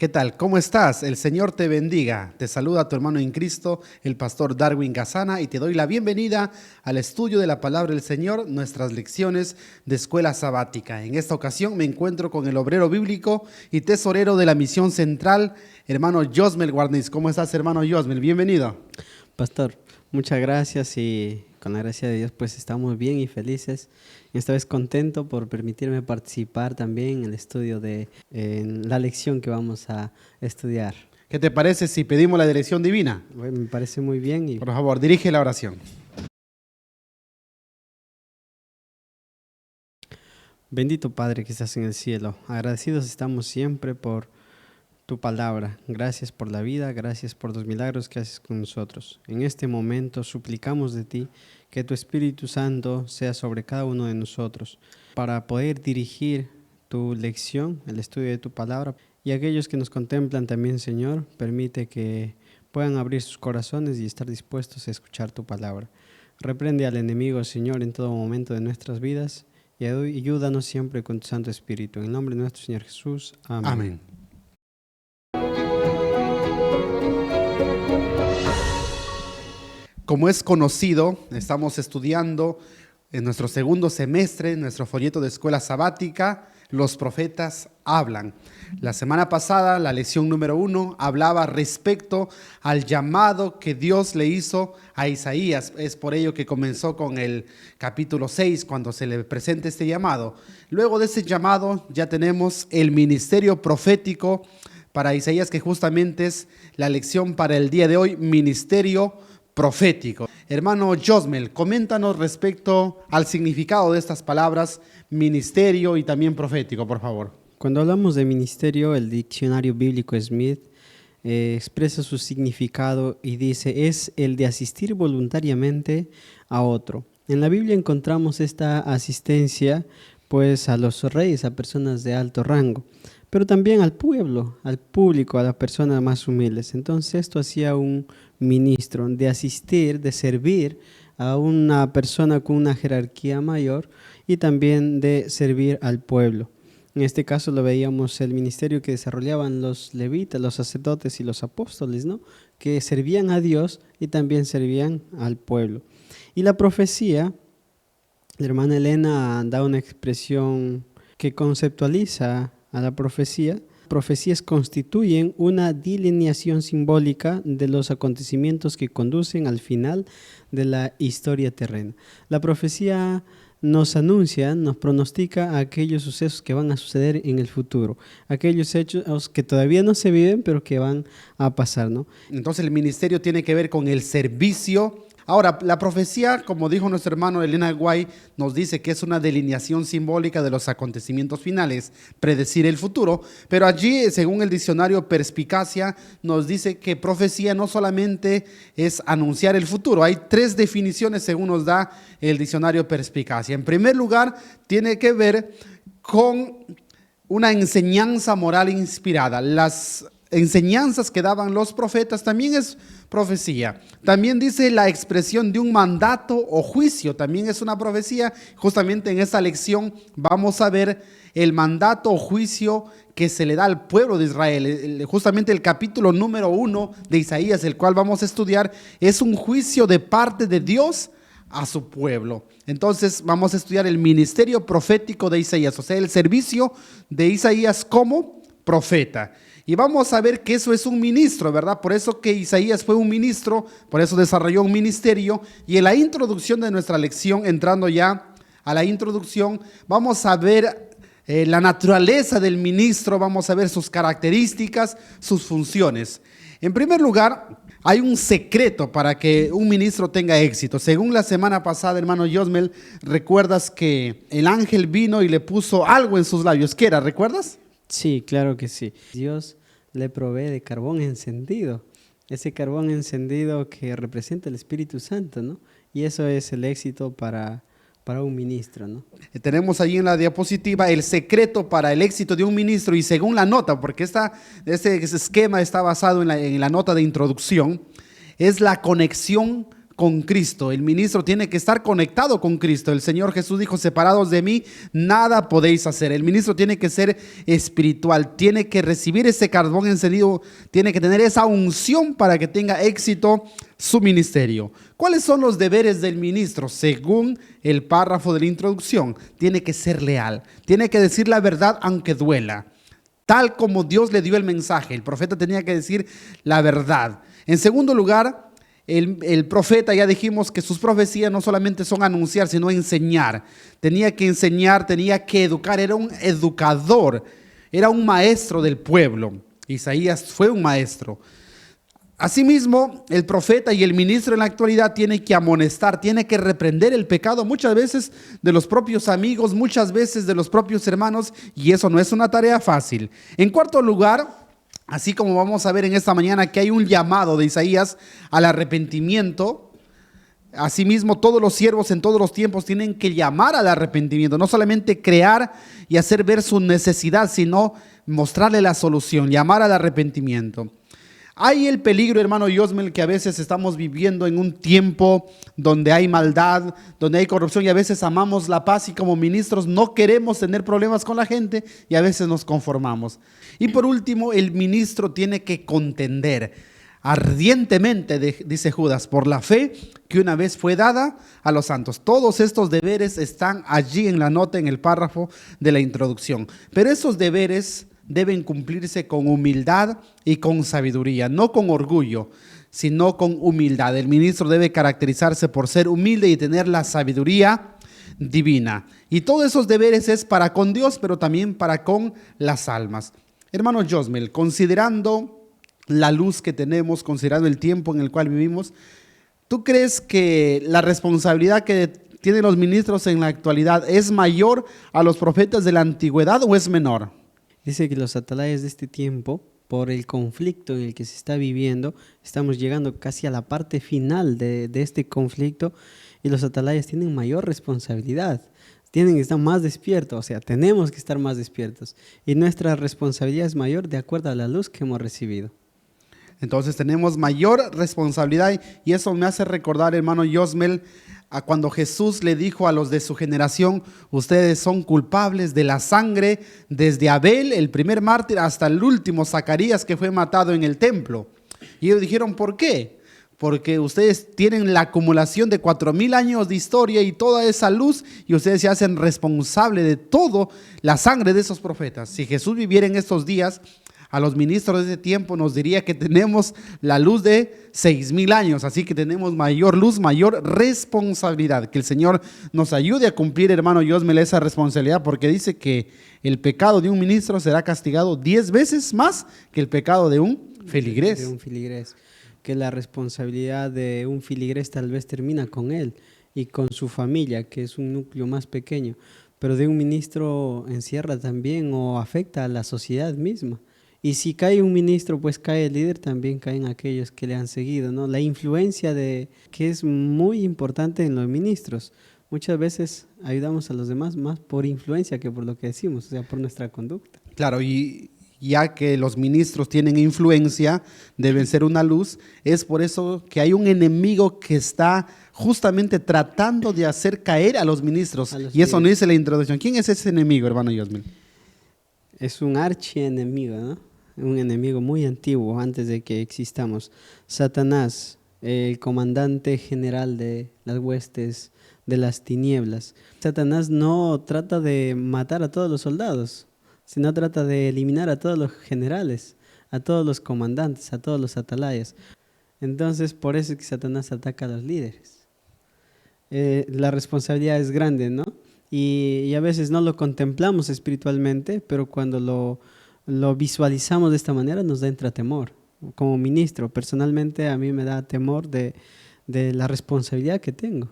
¿Qué tal? ¿Cómo estás? El Señor te bendiga. Te saluda tu hermano en Cristo, el pastor Darwin Gazana, y te doy la bienvenida al estudio de la palabra del Señor, nuestras lecciones de escuela sabática. En esta ocasión me encuentro con el obrero bíblico y tesorero de la misión central, hermano Josmel Guarniz. ¿Cómo estás, hermano Josmel? Bienvenido. Pastor, muchas gracias y con la gracia de Dios pues estamos bien y felices. Esta vez contento por permitirme participar también en el estudio en la lección que vamos a estudiar. ¿Qué te parece si pedimos la dirección divina? Bueno, me parece muy bien. Por favor, dirige la oración. Bendito Padre que estás en el cielo, agradecidos estamos siempre por tu palabra. Gracias por la vida, gracias por los milagros que haces con nosotros. En este momento suplicamos de ti que tu Espíritu Santo sea sobre cada uno de nosotros para poder dirigir tu lección, el estudio de tu palabra. Y aquellos que nos contemplan también, Señor, permite que puedan abrir sus corazones y estar dispuestos a escuchar tu palabra. Reprende al enemigo, Señor, en todo momento de nuestras vidas y ayúdanos siempre con tu Santo Espíritu. En el nombre de nuestro Señor Jesús. Amén. Amén. Como es conocido, estamos estudiando en nuestro segundo semestre, nuestro folleto de escuela sabática, Los profetas hablan. La semana pasada, la lección número 1 hablaba respecto al llamado que Dios le hizo a Isaías. Es por ello que comenzó con el capítulo 6, cuando se le presenta este llamado. Luego de ese llamado ya tenemos el ministerio profético para Isaías, que justamente es la lección para el día de hoy, ministerio profético. Hermano Josmel, coméntanos respecto al significado de estas palabras, ministerio y también profético, por favor. Cuando hablamos de ministerio, el diccionario bíblico Smith expresa su significado y dice, es el de asistir voluntariamente a otro. En la Biblia encontramos esta asistencia pues a los reyes, a personas de alto rango, pero también al pueblo, al público, a las personas más humildes. Entonces esto hacía un ministro, de asistir, de servir a una persona con una jerarquía mayor y también de servir al pueblo. En este caso lo veíamos el ministerio que desarrollaban los levitas, los sacerdotes y los apóstoles, ¿no? Que servían a Dios y también servían al pueblo. Y la profecía, la hermana Elena da una expresión que conceptualiza a la profecía. Profecías constituyen una delineación simbólica de los acontecimientos que conducen al final de la historia terrena. La profecía nos anuncia, nos pronostica aquellos sucesos que van a suceder en el futuro, aquellos hechos que todavía no se viven, pero que van a pasar, ¿no? Entonces el ministerio tiene que ver con el servicio. Ahora, la profecía, como dijo nuestro hermano Elena Guay, nos dice que es una delineación simbólica de los acontecimientos finales, predecir el futuro, pero allí, según el diccionario Perspicacia, nos dice que profecía no solamente es anunciar el futuro. Hay 3 definiciones según nos da el diccionario Perspicacia. En primer lugar, tiene que ver con una enseñanza moral inspirada. Las enseñanzas que daban los profetas también es profecía. También dice la expresión de un mandato o juicio, también es una profecía. Justamente en esta lección vamos a ver el mandato o juicio que se le da al pueblo de Israel. Justamente el capítulo número 1 de Isaías, el cual vamos a estudiar, es un juicio de parte de Dios a su pueblo. Entonces vamos a estudiar el ministerio profético de Isaías, o sea, el servicio de Isaías como profeta. Y vamos a ver que eso es un ministro, ¿verdad? Por eso que Isaías fue un ministro, por eso desarrolló un ministerio. Y en la introducción de nuestra lección, entrando ya a la introducción, vamos a ver la naturaleza del ministro, vamos a ver sus características, sus funciones. En primer lugar, hay un secreto para que un ministro tenga éxito. Según la semana pasada, hermano Josmel, ¿recuerdas que el ángel vino y le puso algo en sus labios? ¿Qué era? ¿Recuerdas? Sí, claro que sí. Dios le provee de carbón encendido, ese carbón encendido que representa el Espíritu Santo, ¿no? Y eso es el éxito para un ministro, ¿no? Tenemos allí en la diapositiva el secreto para el éxito de un ministro, y según la nota, porque este esquema está basado en la nota de introducción, es la conexión con Cristo. El ministro tiene que estar conectado con Cristo. El Señor Jesús dijo, separados de mí, nada podéis hacer. El ministro tiene que ser espiritual, tiene que recibir ese carbón encendido, tiene que tener esa unción para que tenga éxito su ministerio. ¿Cuáles son los deberes del ministro? Según el párrafo de la introducción, tiene que ser leal, tiene que decir la verdad aunque duela. Tal como Dios le dio el mensaje, el profeta tenía que decir la verdad. En segundo lugar, el profeta, ya dijimos que sus profecías no solamente son anunciar, sino enseñar. Tenía que enseñar, tenía que educar, era un educador, era un maestro del pueblo. Isaías fue un maestro. Asimismo, el profeta y el ministro en la actualidad tiene que amonestar, tiene que reprender el pecado, muchas veces de los propios amigos, muchas veces de los propios hermanos, y eso no es una tarea fácil. En cuarto lugar, así como vamos a ver en esta mañana que hay un llamado de Isaías al arrepentimiento, asimismo todos los siervos en todos los tiempos tienen que llamar al arrepentimiento, no solamente crear y hacer ver su necesidad, sino mostrarle la solución, llamar al arrepentimiento. Hay el peligro, hermano Yosmel, que a veces estamos viviendo en un tiempo donde hay maldad, donde hay corrupción y a veces amamos la paz y como ministros no queremos tener problemas con la gente y a veces nos conformamos. Y por último, el ministro tiene que contender ardientemente, dice Judas, por la fe que una vez fue dada a los santos. Todos estos deberes están allí en la nota, en el párrafo de la introducción. Pero esos deberes deben cumplirse con humildad y con sabiduría, no con orgullo, sino con humildad. El ministro debe caracterizarse por ser humilde y tener la sabiduría divina. Y todos esos deberes es para con Dios, pero también para con las almas. Hermano Yosmel, considerando la luz que tenemos, considerando el tiempo en el cual vivimos, ¿tú crees que la responsabilidad que tienen los ministros en la actualidad es mayor a los profetas de la antigüedad o es menor? Dice que los atalayas de este tiempo, por el conflicto en el que se está viviendo, estamos llegando casi a la parte final de este conflicto y los atalayas tienen mayor responsabilidad, tienen que estar más despiertos, o sea, tenemos que estar más despiertos y nuestra responsabilidad es mayor de acuerdo a la luz que hemos recibido. Entonces tenemos mayor responsabilidad y eso me hace recordar, hermano Yosmel, a cuando Jesús le dijo a los de su generación, ustedes son culpables de la sangre desde Abel, el primer mártir, hasta el último Zacarías que fue matado en el templo. Y ellos dijeron, ¿por qué? Porque ustedes tienen la acumulación de 4,000 años de historia y toda esa luz y ustedes se hacen responsables de todo la sangre de esos profetas. Si Jesús viviera en estos días, a los ministros de ese tiempo nos diría que tenemos la luz de 6,000 años, así que tenemos mayor luz, mayor responsabilidad. Que el Señor nos ayude a cumplir, hermano Yosmel, esa responsabilidad, porque dice que el pecado de un ministro será castigado 10 veces más que el pecado de un filigrés. De un filigrés. Que la responsabilidad de un filigrés tal vez termina con él y con su familia, que es un núcleo más pequeño, pero de un ministro encierra también o afecta a la sociedad misma. Y si cae un ministro, pues cae el líder, también caen aquellos que le han seguido, ¿no? La influencia que es muy importante en los ministros. Muchas veces ayudamos a los demás más por influencia que por lo que decimos, o sea, por nuestra conducta. Claro, y ya que los ministros tienen influencia, deben ser una luz. Es por eso que hay un enemigo que está justamente tratando de hacer caer a los ministros. Y eso no dice la introducción. ¿Quién es ese enemigo, hermano Yosmel? Es un archienemigo, ¿no? Un enemigo muy antiguo, antes de que existamos. Satanás, el comandante general de las huestes de las tinieblas. Satanás no trata de matar a todos los soldados, sino trata de eliminar a todos los generales, a todos los comandantes, a todos los atalayas. Entonces, por eso es que Satanás ataca a los líderes. La responsabilidad es grande, ¿no? Y a veces no lo contemplamos espiritualmente, pero cuando lo visualizamos de esta manera nos entra temor. Como ministro, personalmente a mí me da temor de la responsabilidad que tengo.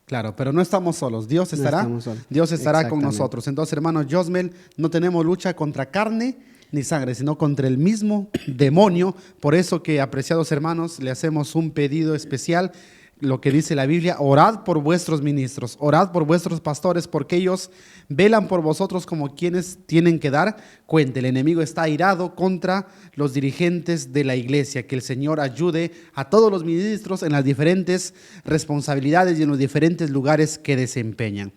Claro, pero no estamos solos. Dios estará con nosotros. Entonces, hermano Yosmel, no tenemos lucha contra carne ni sangre, sino contra el mismo demonio. Por eso que, apreciados hermanos, le hacemos un pedido especial lo que dice la Biblia: orad por vuestros ministros, orad por vuestros pastores, porque ellos velan por vosotros como quienes tienen que dar cuenta. El enemigo está airado contra los dirigentes de la iglesia. Que el Señor ayude a todos los ministros en las diferentes responsabilidades y en los diferentes lugares que desempeñan.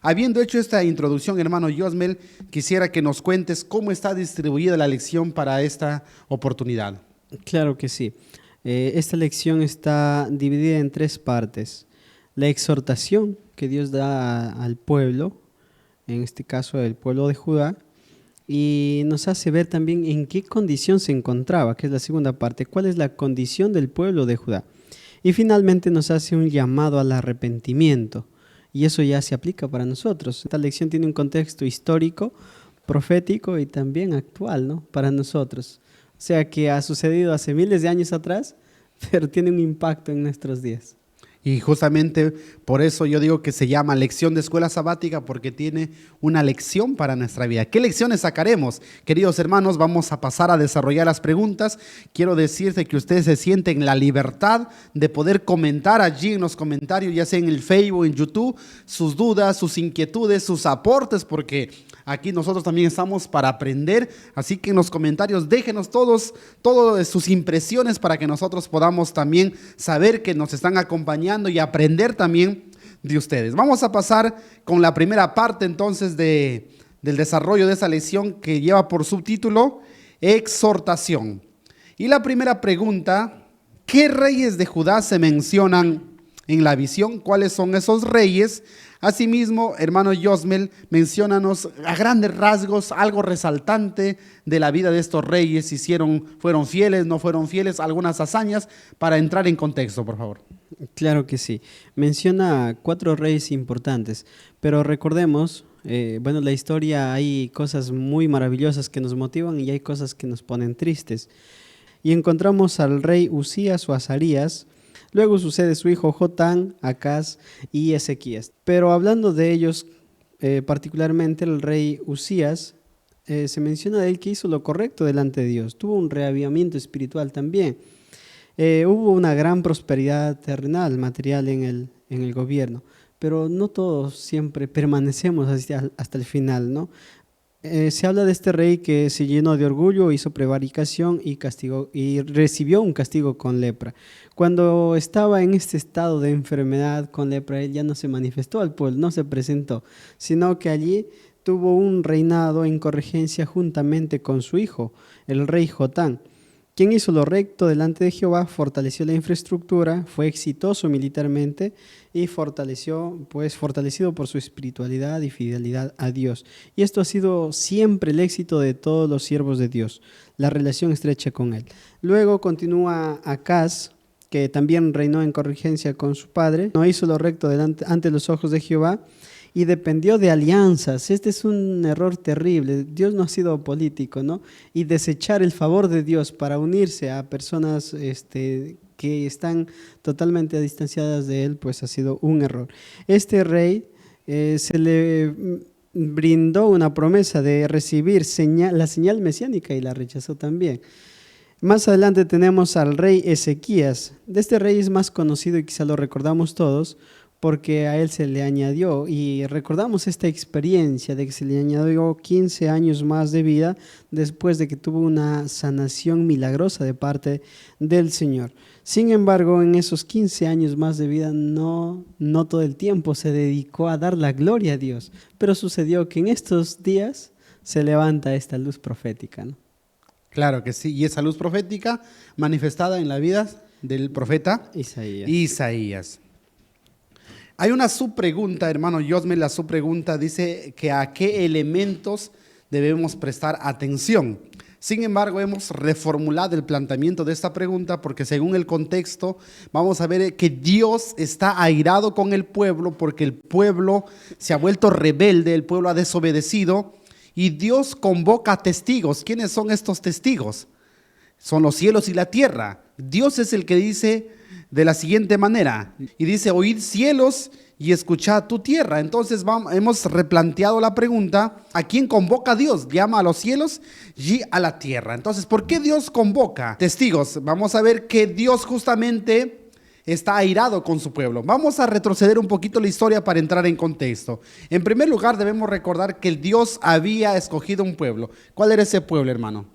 Habiendo hecho esta introducción, hermano Yosmel, quisiera que nos cuentes cómo está distribuida la lección para esta oportunidad. Claro que sí. Esta lección está dividida en 3 partes. La exhortación que Dios da al pueblo, en este caso el pueblo de Judá, y nos hace ver también en qué condición se encontraba, que es la segunda parte, cuál es la condición del pueblo de Judá. Y finalmente nos hace un llamado al arrepentimiento, y eso ya se aplica para nosotros. Esta lección tiene un contexto histórico, profético y también actual, ¿no?, para nosotros. O sea que ha sucedido hace miles de años atrás, pero tiene un impacto en nuestros días. Y justamente por eso yo digo que se llama lección de escuela sabática, porque tiene una lección para nuestra vida. ¿Qué lecciones sacaremos? Queridos hermanos, vamos a pasar a desarrollar las preguntas. Quiero decirte que ustedes se sienten la libertad de poder comentar allí en los comentarios, ya sea en el Facebook, en YouTube, sus dudas, sus inquietudes, sus aportes, porque aquí nosotros también estamos para aprender. Así que en los comentarios déjenos todas sus impresiones para que nosotros podamos también saber que nos están acompañando y aprender también de ustedes. Vamos a pasar con la primera parte entonces del desarrollo de esa lección, que lleva por subtítulo exhortación. Y la primera pregunta: ¿qué reyes de Judá se mencionan en la visión? ¿Cuáles son esos reyes? Asimismo, hermano Yosmel, menciónanos a grandes rasgos algo resaltante de la vida de estos reyes. ¿Fueron fieles, no fueron fieles? Algunas hazañas para entrar en contexto, por favor. Claro que sí. Menciona 4 reyes importantes, pero recordemos, la historia, hay cosas muy maravillosas que nos motivan y hay cosas que nos ponen tristes. Y encontramos al rey Usías o Azarías. Luego sucede su hijo Jotán, Acaz y Ezequías. Pero hablando de ellos, particularmente el rey Usías, se menciona de él que hizo lo correcto delante de Dios. Tuvo un reavivamiento espiritual también. Hubo una gran prosperidad terrenal, material en el gobierno. Pero no todos siempre permanecemos hasta el final, ¿no? Se habla de este rey que se llenó de orgullo, hizo prevaricación y recibió un castigo con lepra. Cuando estaba en este estado de enfermedad con lepra, él ya no se manifestó al pueblo, no se presentó, sino que allí tuvo un reinado en corregencia juntamente con su hijo, el rey Jotán, quien hizo lo recto delante de Jehová, fortaleció la infraestructura, fue exitoso militarmente y fortalecido por su espiritualidad y fidelidad a Dios. Y esto ha sido siempre el éxito de todos los siervos de Dios, la relación estrecha con él. Luego continúa Acaz, que también reinó en corregencia con su padre, no hizo lo recto ante los ojos de Jehová y dependió de alianzas. Este es un error terrible. Dios no ha sido político, ¿no? Y desechar el favor de Dios para unirse a personas que están totalmente distanciadas de él, pues ha sido un error. Este rey se le brindó una promesa de recibir la señal mesiánica y la rechazó también. Más adelante tenemos al rey Ezequías. De este rey es más conocido y quizá lo recordamos todos porque a él se le añadió, y recordamos esta experiencia de que se le añadió 15 años más de vida después de que tuvo una sanación milagrosa de parte del Señor. Sin embargo, en esos 15 años más de vida no todo el tiempo se dedicó a dar la gloria a Dios, pero sucedió que en estos días se levanta esta luz profética, ¿no? Claro que sí, y esa luz profética manifestada en la vida del profeta Isaías. Hay una subpregunta, hermano Yosmel, la subpregunta dice que a qué elementos debemos prestar atención. Sin embargo, hemos reformulado el planteamiento de esta pregunta porque según el contexto vamos a ver que Dios está airado con el pueblo porque el pueblo se ha vuelto rebelde, el pueblo ha desobedecido y Dios convoca testigos. ¿Quiénes son estos testigos? Son los cielos y la tierra. Dios es el que dice de la siguiente manera, y dice: oíd cielos y escuchad tu tierra. Entonces hemos replanteado la pregunta: ¿a quién convoca Dios? Llama a los cielos y a la tierra. Entonces, ¿por qué Dios convoca testigos? Vamos a ver que Dios justamente está airado con su pueblo. Vamos a retroceder un poquito la historia para entrar en contexto. En primer lugar, debemos recordar que el Dios había escogido un pueblo. ¿Cuál era ese pueblo, hermano?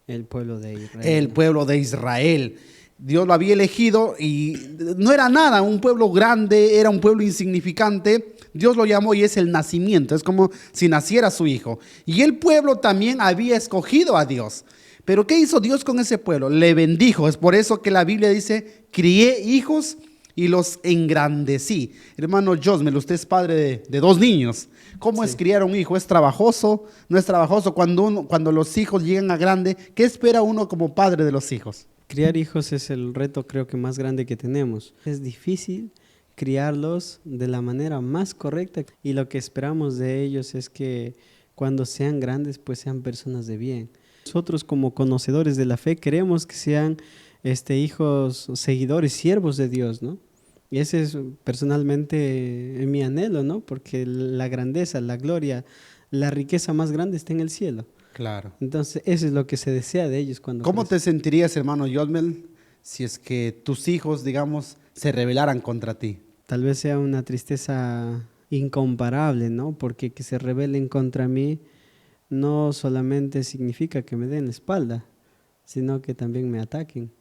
El pueblo de Israel. El pueblo de Israel. Dios lo había elegido y no era nada, un pueblo grande, era un pueblo insignificante. Dios lo llamó y es el nacimiento, es como si naciera su hijo. Y el pueblo también había escogido a Dios. Pero ¿qué hizo Dios con ese pueblo? Le bendijo. Es por eso que la Biblia dice, crié hijos y los engrandecí. Hermano Josmel, usted es padre de 2 niños. ¿Cómo es criar un hijo? ¿Es trabajoso? ¿No es trabajoso? Cuando los hijos llegan a grande, ¿qué espera uno como padre de los hijos? Criar hijos es el reto, creo que más grande que tenemos. Es difícil criarlos de la manera más correcta y lo que esperamos de ellos es que cuando sean grandes pues sean personas de bien. Nosotros como conocedores de la fe queremos que sean hijos seguidores, siervos de Dios, ¿no? Y ese es personalmente mi anhelo, ¿no? Porque la grandeza, la gloria, la riqueza más grande está en el cielo. Claro. Entonces eso es lo que se desea de ellos cuando ¿Cómo crecen. te sentirías, hermano Josmel, si es que tus hijos, digamos, se rebelaran contra ti? Tal vez sea una tristeza incomparable, ¿no? Porque que se rebelen contra mí no solamente significa que me den la espalda, sino que también me ataquen.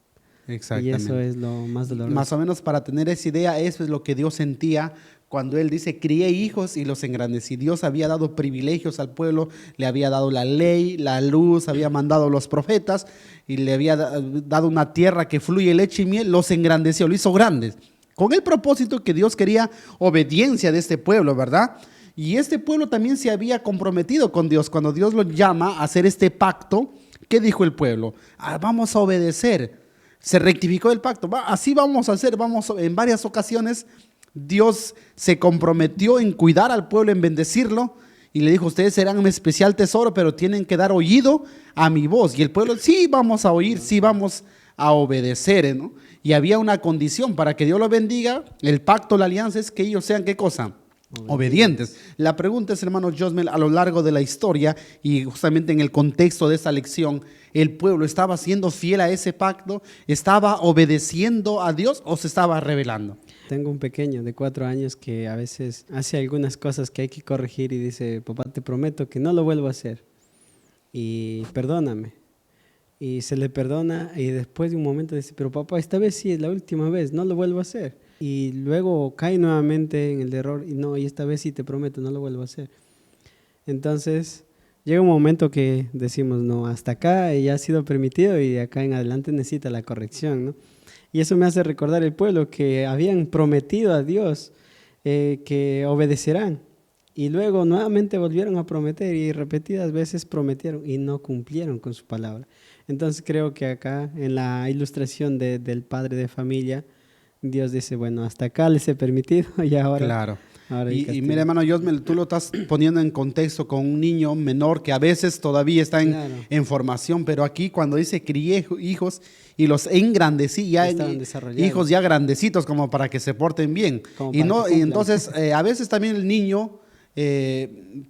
Y Exactamente. eso es lo más doloroso. Más o menos para tener esa idea, eso es lo que Dios sentía cuando Él dice, crié hijos y los engrandecí. Dios había dado privilegios al pueblo, le había dado la ley, la luz, había mandado los profetas y le había dado una tierra que fluye leche y miel, los engrandeció, lo hizo grandes. Con el propósito que Dios quería obediencia de este pueblo, ¿verdad? Y este pueblo también se había comprometido con Dios. Cuando Dios lo llama a hacer este pacto, ¿qué dijo el pueblo? Vamos a obedecer. Se rectificó el pacto. Así vamos a hacer. En varias ocasiones Dios se comprometió en cuidar al pueblo, en bendecirlo. Y le dijo, ustedes serán mi especial tesoro, pero tienen que dar oído a mi voz. Y el pueblo, sí vamos a oír, sí vamos a obedecer, ¿no? Y había una condición para que Dios los bendiga. El pacto, la alianza es que ellos sean, ¿qué cosa? Obedientes. La pregunta es, hermano Josmel, a lo largo de la historia y justamente en el contexto de esta lección, ¿el pueblo estaba siendo fiel a ese pacto? ¿Estaba obedeciendo a Dios o se estaba rebelando? Tengo un pequeño de 4 años que a veces hace algunas cosas que hay que corregir y dice, papá, te prometo que no lo vuelvo a hacer y perdóname. Y se le perdona y después de un momento dice, pero papá, esta vez sí es la última vez, no lo vuelvo a hacer. Y luego cae nuevamente en el error y no, y esta vez sí te prometo, no lo vuelvo a hacer. Entonces llega un momento que decimos, no, hasta acá ya ha sido permitido y de acá en adelante necesita la corrección, ¿no? Y eso me hace recordar el pueblo que habían prometido a Dios que obedecerán. Y luego nuevamente volvieron a prometer y repetidas veces prometieron y no cumplieron con su palabra. Entonces creo que acá en la ilustración del padre de familia, Dios dice, bueno, hasta acá les he permitido y ahora... Claro. Ahora Y mira, hermano Josmel, tú lo estás poniendo en contexto con un niño menor que a veces todavía está en formación, pero aquí cuando dice crié hijos y los engrandecí, ya hijos ya grandecitos como para que se porten bien. Y entonces a veces también el niño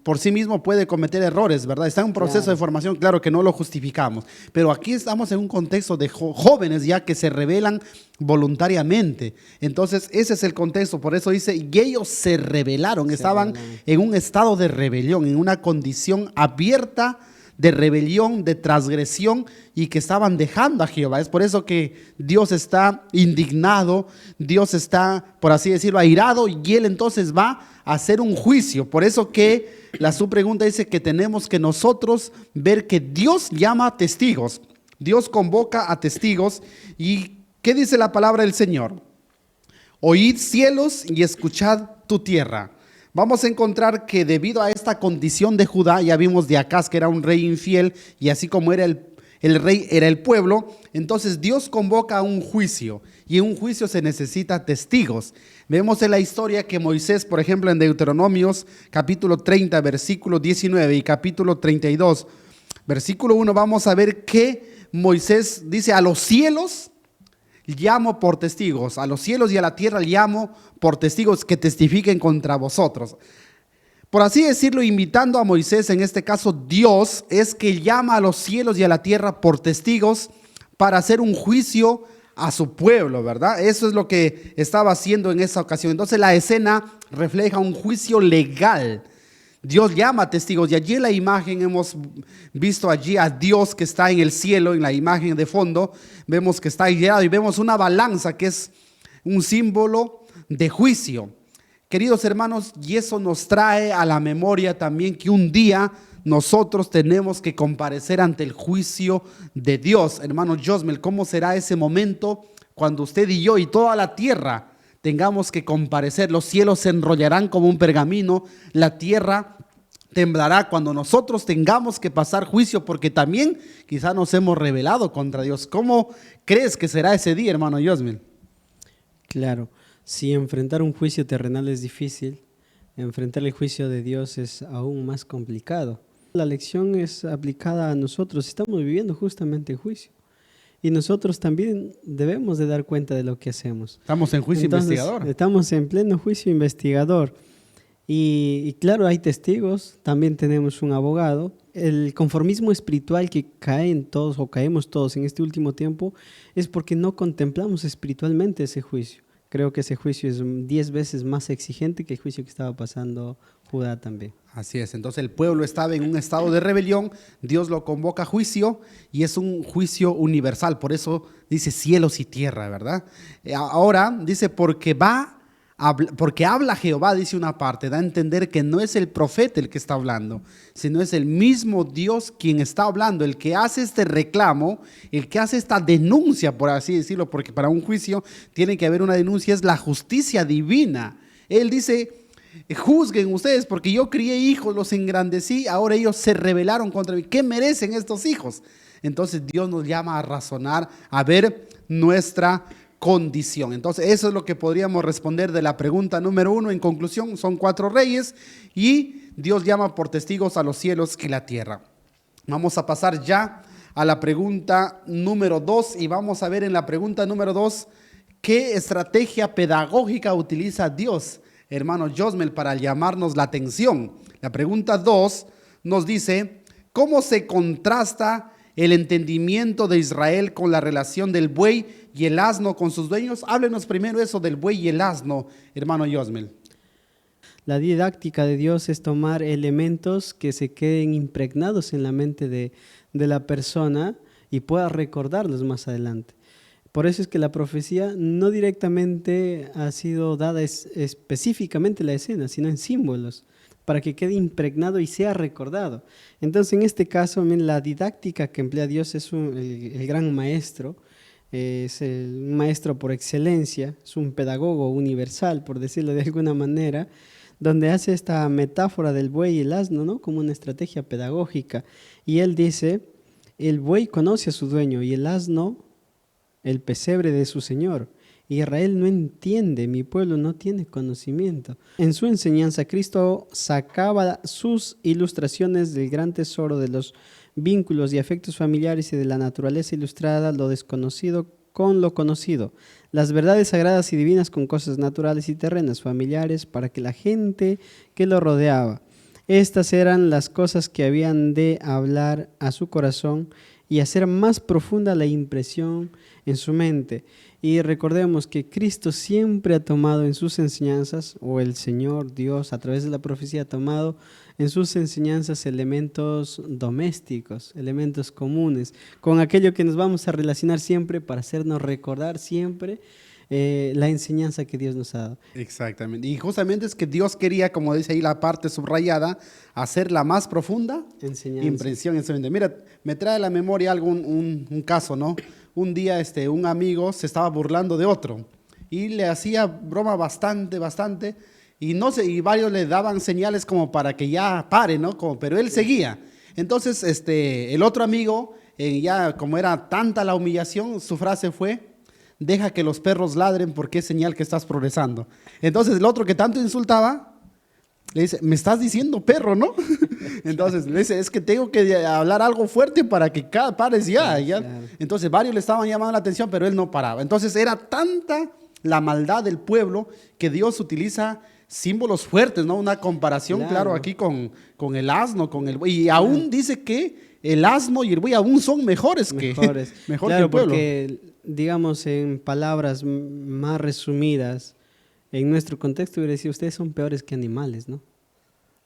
por sí mismo puede cometer errores, ¿verdad? Está en un proceso de formación, claro que no lo justificamos, pero aquí estamos en un contexto de jóvenes ya que se rebelan voluntariamente. Entonces ese es el contexto, por eso dice, y ellos se rebelaron, estaban en un estado de rebelión, en una condición abierta de rebelión, de transgresión y que estaban dejando a Jehová. Es por eso que Dios está indignado, Dios está, por así decirlo, airado y Él entonces va a hacer un juicio. Por eso que su pregunta dice que tenemos que nosotros ver que Dios llama a testigos, Dios convoca a testigos. ¿Y qué dice la palabra del Señor? Oíd cielos y escuchad tu tierra. Vamos a encontrar que debido a esta condición de Judá, ya vimos de Acaz que era un rey infiel y así como era el rey era el pueblo, entonces Dios convoca a un juicio y en un juicio se necesita testigos. Vemos en la historia que Moisés, por ejemplo, en Deuteronomios capítulo 30, versículo 19 y capítulo 32, versículo 1, vamos a ver que Moisés dice a los cielos llamo por testigos, a los cielos y a la tierra llamo por testigos que testifiquen contra vosotros. Por así decirlo, invitando a Moisés, en este caso Dios, es que llama a los cielos y a la tierra por testigos para hacer un juicio a su pueblo, ¿verdad? Eso es lo que estaba haciendo en esa ocasión. Entonces la escena refleja un juicio legal. Dios llama a testigos y allí en la imagen hemos visto allí a Dios que está en el cielo, en la imagen de fondo, vemos que está airado y vemos una balanza que es un símbolo de juicio. Queridos hermanos, y eso nos trae a la memoria también que un día nosotros tenemos que comparecer ante el juicio de Dios. Hermano Josmel, ¿cómo será ese momento cuando usted y yo y toda la tierra tengamos que comparecer? Los cielos se enrollarán como un pergamino, la tierra temblará cuando nosotros tengamos que pasar juicio, porque también quizá nos hemos rebelado contra Dios. ¿Cómo crees que será ese día, hermano Josmel? Claro, si enfrentar un juicio terrenal es difícil, enfrentar el juicio de Dios es aún más complicado. La lección es aplicada a nosotros, estamos viviendo justamente el juicio. Y nosotros también debemos de dar cuenta de lo que hacemos. Estamos en juicio investigador. Estamos en pleno juicio investigador. Y claro, hay testigos, también tenemos un abogado. El conformismo espiritual que caen todos o caemos todos en este último tiempo es porque no contemplamos espiritualmente ese juicio. Creo que ese juicio es 10 veces más exigente que el juicio que estaba pasando Judá también. Así es, entonces el pueblo estaba en un estado de rebelión, Dios lo convoca a juicio y es un juicio universal, por eso dice cielos y tierra, ¿verdad? Ahora dice porque habla Jehová, dice una parte, da a entender que no es el profeta el que está hablando, sino es el mismo Dios quien está hablando, el que hace este reclamo, el que hace esta denuncia, por así decirlo, porque para un juicio tiene que haber una denuncia, es la justicia divina. Él dice: juzguen ustedes porque yo crié hijos, los engrandecí, ahora ellos se rebelaron contra mí. ¿Qué merecen estos hijos? Entonces Dios nos llama a razonar, a ver nuestra condición. Entonces eso es lo que podríamos responder de la pregunta número 1. En conclusión, son 4 reyes y Dios llama por testigos a los cielos y la tierra. Vamos a pasar ya a la pregunta número 2 y vamos a ver en la pregunta número 2 qué estrategia pedagógica utiliza Dios, hermano Josmel, para llamarnos la atención. La pregunta 2 nos dice: ¿cómo se contrasta el entendimiento de Israel con la relación del buey y el asno con sus dueños? Háblenos primero eso del buey y el asno, hermano Josmel. La didáctica de Dios es tomar elementos que se queden impregnados en la mente de la persona y pueda recordarlos más adelante. Por eso es que la profecía no directamente ha sido dada específicamente la escena, sino en símbolos, para que quede impregnado y sea recordado. Entonces, en este caso, la didáctica que emplea Dios es el gran maestro, es un maestro por excelencia, es un pedagogo universal, por decirlo de alguna manera, donde hace esta metáfora del buey y el asno, ¿no?, como una estrategia pedagógica. Y él dice: el buey conoce a su dueño y el asno el pesebre de su señor. Israel no entiende, mi pueblo no tiene conocimiento. En su enseñanza, Cristo sacaba sus ilustraciones del gran tesoro de los vínculos y afectos familiares y de la naturaleza ilustrada, lo desconocido con lo conocido, las verdades sagradas y divinas con cosas naturales y terrenas, familiares, para que la gente que lo rodeaba. Estas eran las cosas que habían de hablar a su corazón y hacer más profunda la impresión en su mente. Y recordemos que Cristo siempre ha tomado en sus enseñanzas, o el Señor Dios a través de la profecía ha tomado en sus enseñanzas elementos domésticos, elementos comunes, con aquello que nos vamos a relacionar siempre para hacernos recordar siempre la enseñanza que Dios nos ha dado. Exactamente. Y justamente es que Dios quería, como dice ahí la parte subrayada, hacer la más profunda impresión en su mente. Mira, me trae a la memoria un caso, ¿no? Un día un amigo se estaba burlando de otro y le hacía broma bastante, y no sé, y varios le daban señales como para que ya pare, ¿no? Pero él seguía. Entonces, el otro amigo, ya como era tanta la humillación, su frase fue: deja que los perros ladren porque es señal que estás progresando. Entonces el otro que tanto insultaba le dice: me estás diciendo perro, ¿no? Entonces le dice: es que tengo que hablar algo fuerte para que pares ya. Claro. Entonces varios le estaban llamando la atención, pero él no paraba. Entonces era tanta la maldad del pueblo que Dios utiliza símbolos fuertes, ¿no? Una comparación, claro aquí con el asno, con el buey. Y aún dice que el asno y el buey aún son mejores Mejores. mejor Claro, que el pueblo. porque, digamos, en palabras más resumidas, en nuestro contexto hubiera decir, ustedes son peores que animales, ¿no?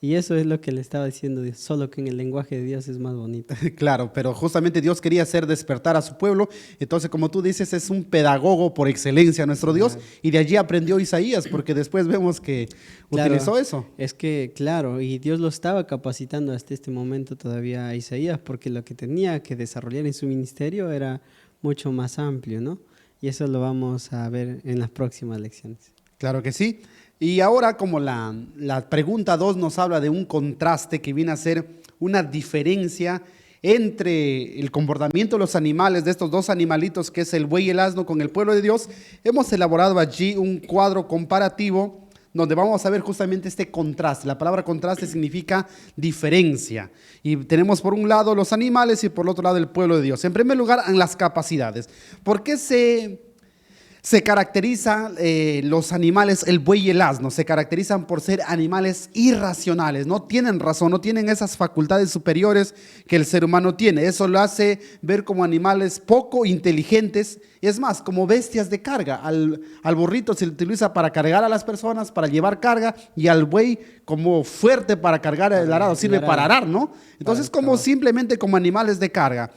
Y eso es lo que le estaba diciendo Dios, solo que en el lenguaje de Dios es más bonito. Claro, pero justamente Dios quería hacer despertar a su pueblo. Entonces, como tú dices, es un pedagogo por excelencia nuestro Dios. Claro. Y de allí aprendió Isaías, porque después vemos que Claro, utilizó eso. es que, claro, y Dios lo estaba capacitando hasta este momento todavía a Isaías, porque lo que tenía que desarrollar en su ministerio era mucho más amplio, ¿no? Y eso lo vamos a ver en las próximas lecciones. Claro que sí. Y ahora, como la pregunta 2 nos habla de un contraste que viene a ser una diferencia entre el comportamiento de los animales, de estos dos animalitos que es el buey y el asno con el pueblo de Dios, hemos elaborado allí un cuadro comparativo donde vamos a ver justamente este contraste. La palabra contraste significa diferencia. Y tenemos por un lado los animales y por el otro lado el pueblo de Dios. En primer lugar, en las capacidades. ¿Por qué se caracteriza los animales, el buey y el asno? Se caracterizan por ser animales irracionales, no tienen razón, no tienen esas facultades superiores que el ser humano tiene. Eso lo hace ver como animales poco inteligentes, es más, como bestias de carga. Al burrito se le utiliza para cargar a las personas, para llevar carga, y al buey como fuerte para cargar el arado, sirve para arar, ¿no? Entonces como simplemente como animales de carga.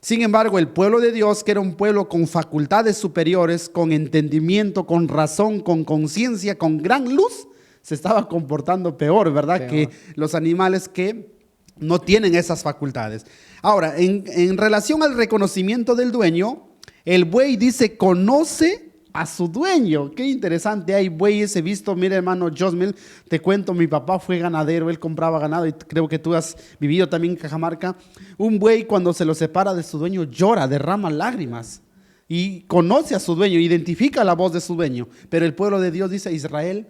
Sin embargo, el pueblo de Dios, que era un pueblo con facultades superiores, con entendimiento, con razón, con conciencia, con gran luz, se estaba comportando peor, ¿verdad? Que los animales que no tienen esas facultades. Ahora, en relación al reconocimiento del dueño, el buey dice, conoce a su dueño. Qué interesante, hay bueyes, he visto, mira hermano Josmel, te cuento, mi papá fue ganadero, él compraba ganado y creo que tú has vivido también en Cajamarca. Un buey cuando se lo separa de su dueño llora, derrama lágrimas y conoce a su dueño, identifica la voz de su dueño, pero el pueblo de Dios dice, Israel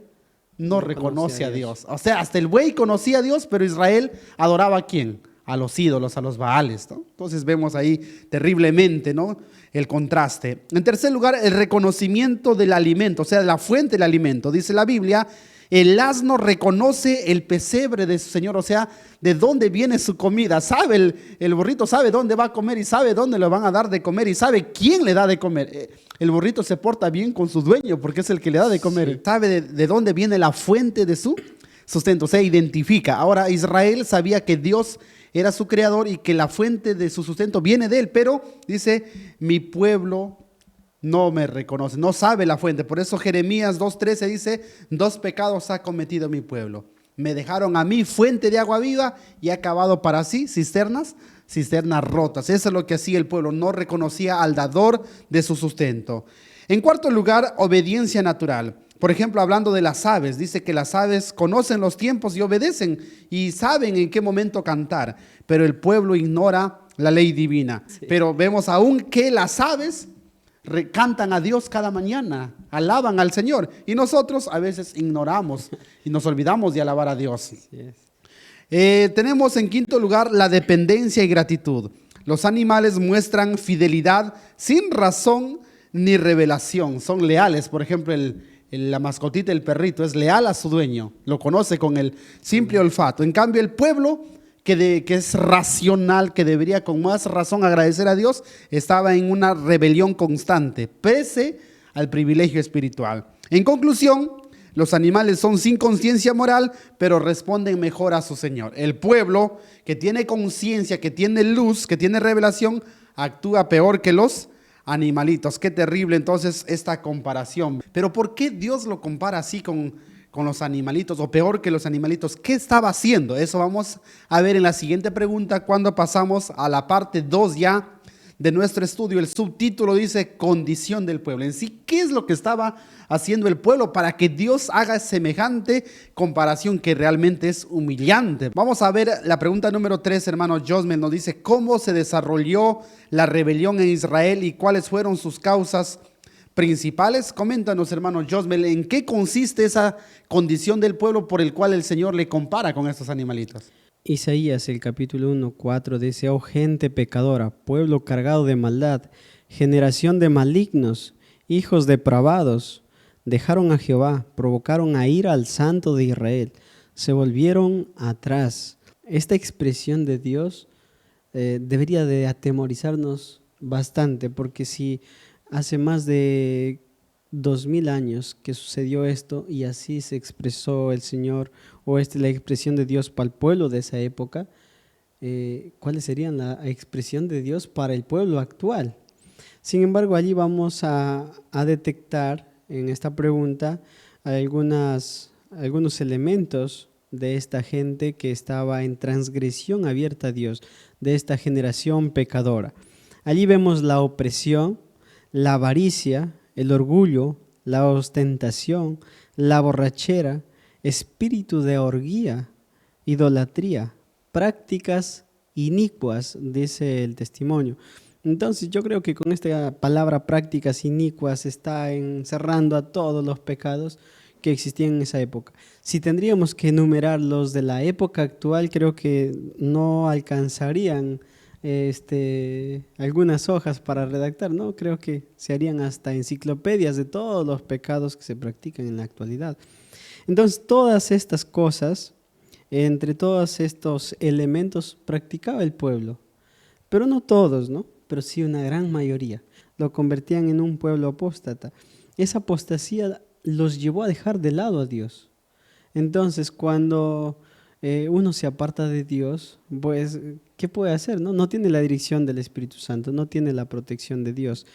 no reconoce a Dios. O sea, hasta el buey conocía a Dios, pero Israel adoraba ¿a quién? A los ídolos, a los baales, ¿no? Entonces vemos ahí terriblemente, ¿no?, el contraste. En tercer lugar, el reconocimiento del alimento, o sea, la fuente del alimento. Dice la Biblia, el asno reconoce el pesebre de su señor, o sea, de dónde viene su comida. Sabe, el burrito sabe dónde va a comer y sabe dónde le van a dar de comer y sabe quién le da de comer. El burrito se porta bien con su dueño porque es el que le da de comer. Sí. Sabe de dónde viene la fuente de su sustento, o sea, identifica. Ahora, Israel sabía que Dios era su creador y que la fuente de su sustento viene de él, pero dice, mi pueblo no me reconoce, no sabe la fuente. Por eso Jeremías 2:13 dice, 2 pecados ha cometido mi pueblo. Me dejaron a mí fuente de agua viva y ha cavado para sí cisternas rotas. Eso es lo que hacía el pueblo, no reconocía al dador de su sustento. En cuarto lugar, obediencia natural. Por ejemplo, hablando de las aves, dice que las aves conocen los tiempos y obedecen y saben en qué momento cantar, pero el pueblo ignora la ley divina. Sí. Pero vemos aún que las aves cantan a Dios cada mañana, alaban al Señor, y nosotros a veces ignoramos y nos olvidamos de alabar a Dios. Tenemos en quinto lugar la dependencia y gratitud. Los animales muestran fidelidad sin razón ni revelación, son leales. Por ejemplo, la mascotita, el perrito, es leal a su dueño, lo conoce con el simple olfato. En cambio, el pueblo, que es racional, que debería con más razón agradecer a Dios, estaba en una rebelión constante, pese al privilegio espiritual. En conclusión, los animales son sin conciencia moral, pero responden mejor a su Señor. El pueblo, que tiene conciencia, que tiene luz, que tiene revelación, actúa peor que los animalitos. Qué terrible entonces esta comparación. Pero ¿por qué Dios lo compara así con los animalitos o peor que los animalitos? ¿Qué estaba haciendo? Eso vamos a ver en la siguiente pregunta cuando pasamos a la parte 2 ya de nuestro estudio. El subtítulo dice condición del pueblo. En sí, ¿qué es lo que estaba haciendo el pueblo para que Dios haga semejante comparación que realmente es humillante? Vamos a ver la pregunta número 3, hermano Josmel, nos dice cómo se desarrolló la rebelión en Israel y cuáles fueron sus causas principales. Coméntanos, hermano Josmel, ¿en qué consiste esa condición del pueblo por el cual el Señor le compara con estos animalitos? Isaías, el capítulo 1:4 dice, oh gente pecadora, pueblo cargado de maldad, generación de malignos, hijos depravados, dejaron a Jehová, provocaron a ira al Santo de Israel, se volvieron atrás. Esta expresión de Dios debería de atemorizarnos bastante, porque si hace más de 2000 años que sucedió esto y así se expresó el Señor, o esta es la expresión de Dios para el pueblo de esa época, ¿cuáles serían la expresión de Dios para el pueblo actual? Sin embargo, allí vamos a detectar en esta pregunta algunos elementos de esta gente que estaba en transgresión abierta a Dios, de esta generación pecadora. Allí vemos la opresión, la avaricia, el orgullo, la ostentación, la borrachera, espíritu de orgía, idolatría, prácticas inicuas, dice el testimonio. Entonces yo creo que con esta palabra prácticas inicuas está encerrando a todos los pecados que existían en esa época. Si tendríamos que enumerar los de la época actual, creo que no alcanzarían algunas hojas para redactar, ¿no? Creo que se harían hasta enciclopedias de todos los pecados que se practican en la actualidad. Entonces, todas estas cosas, entre todos estos elementos, practicaba el pueblo, pero no todos, ¿no? Pero sí una gran mayoría. Lo convertían en un pueblo apóstata. Esa apostasía los llevó a dejar de lado a Dios. Entonces, cuando uno se aparta de Dios, pues, ¿qué puede hacer? No tiene la dirección del Espíritu Santo, no tiene la protección de Dios.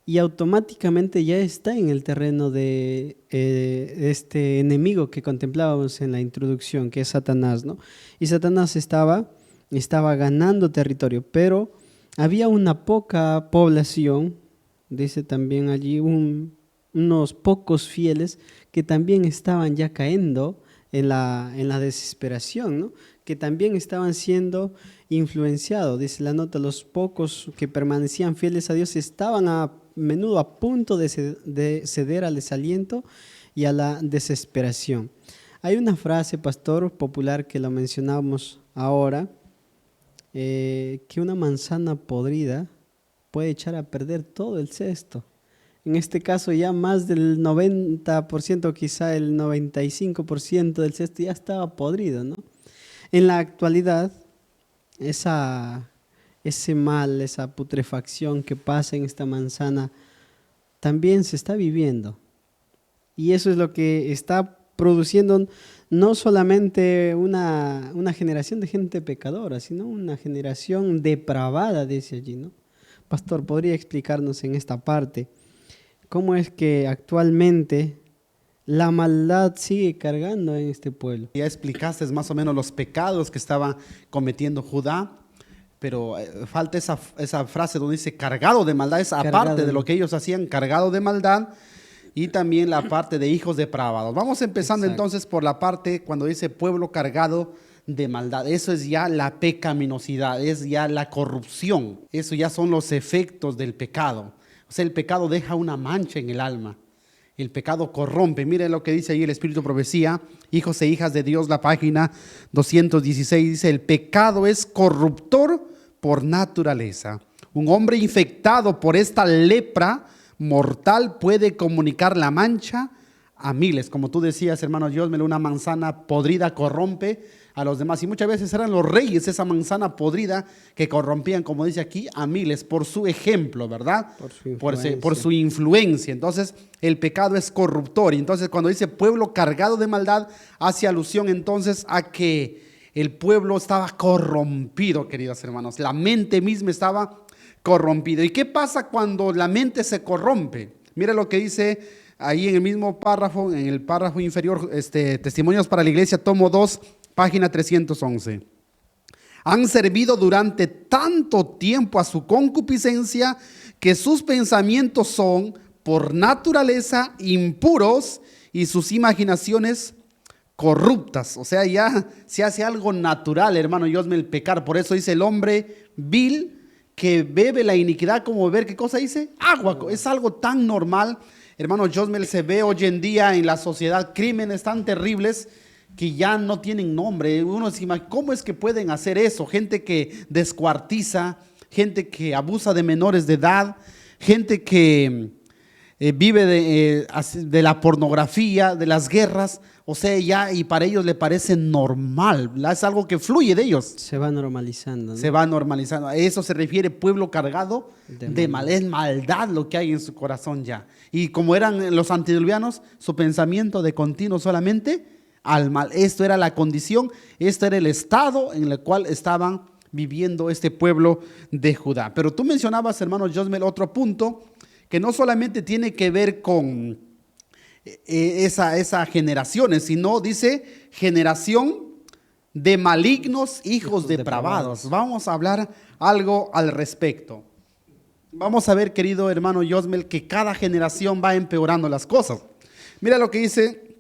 Y automáticamente ya está en el terreno de este enemigo que contemplábamos en la introducción, que es Satanás, ¿no? Y Satanás estaba ganando territorio, pero había una poca población, dice también allí, unos pocos fieles que también estaban ya cayendo en la desesperación, ¿no? Que también estaban siendo influenciados. Dice la nota, los pocos que permanecían fieles a Dios estaban a menudo a punto de ceder al desaliento y a la desesperación. Hay una frase, pastor, popular que lo mencionamos ahora, que una manzana podrida puede echar a perder todo el cesto. En este caso ya más del 90%, quizá el 95% del cesto ya estaba podrido, ¿no? En la actualidad, ese mal, esa putrefacción que pasa en esta manzana, también se está viviendo. Y eso es lo que está produciendo no solamente una generación de gente pecadora, sino una generación depravada, dice allí, ¿no? Pastor, ¿podría explicarnos en esta parte cómo es que actualmente la maldad sigue cargando en este pueblo? Ya explicaste más o menos los pecados que estaba cometiendo Judá, pero falta esa frase donde dice cargado de maldad, es aparte de lo que ellos hacían, cargado de maldad, y también la parte de hijos depravados. Vamos empezando entonces por la parte cuando dice pueblo cargado de maldad. Eso es ya la pecaminosidad, es ya la corrupción, eso ya son los efectos del pecado. O sea, el pecado deja una mancha en el alma. El pecado corrompe. Miren lo que dice ahí el Espíritu Profecía, hijos e hijas de Dios, la página 216, dice, el pecado es corruptor por naturaleza. Un hombre infectado por esta lepra mortal puede comunicar la mancha a miles. Como tú decías, hermano Josmel, una manzana podrida corrompe a los demás. Y muchas veces eran los reyes, esa manzana podrida que corrompían, como dice aquí, a miles por su ejemplo, ¿verdad? Por su influencia. Entonces, el pecado es corruptor. Y entonces, cuando dice pueblo cargado de maldad, hace alusión entonces a que el pueblo estaba corrompido, queridos hermanos. La mente misma estaba corrompida. ¿Y qué pasa cuando la mente se corrompe? Mira lo que dice ahí en el mismo párrafo, en el párrafo inferior, Testimonios para la Iglesia, tomo 2, página 311. Han servido durante tanto tiempo a su concupiscencia que sus pensamientos son por naturaleza impuros y sus imaginaciones corruptas. O sea, ya se hace algo natural, hermano Josmel, el pecar. Por eso dice el hombre vil que bebe la iniquidad como beber, ¿qué cosa dice? Agua. Es algo tan normal, hermano Josmel. Se ve hoy en día en la sociedad crímenes tan terribles que ya no tienen nombre. Uno se imagina, ¿cómo es que pueden hacer eso? Gente que descuartiza, gente que abusa de menores de edad, gente que vive de la pornografía, de las guerras, o sea, ya, y para ellos le parece normal, es algo que fluye de ellos. Se va normalizando, ¿no? Se va normalizando. A eso se refiere pueblo cargado de maldad. es maldad lo que hay en su corazón ya. Y como eran los antediluvianos, su pensamiento de continuo solamente al mal. Esto era la condición, este era el estado en el cual estaban viviendo este pueblo de Judá. Pero tú mencionabas, hermano Josmel, otro punto que no solamente tiene que ver con esa generación, sino dice generación de malignos hijos depravados. Vamos a hablar algo al respecto. Vamos a ver, querido hermano Josmel, que cada generación va empeorando las cosas. Mira lo que dice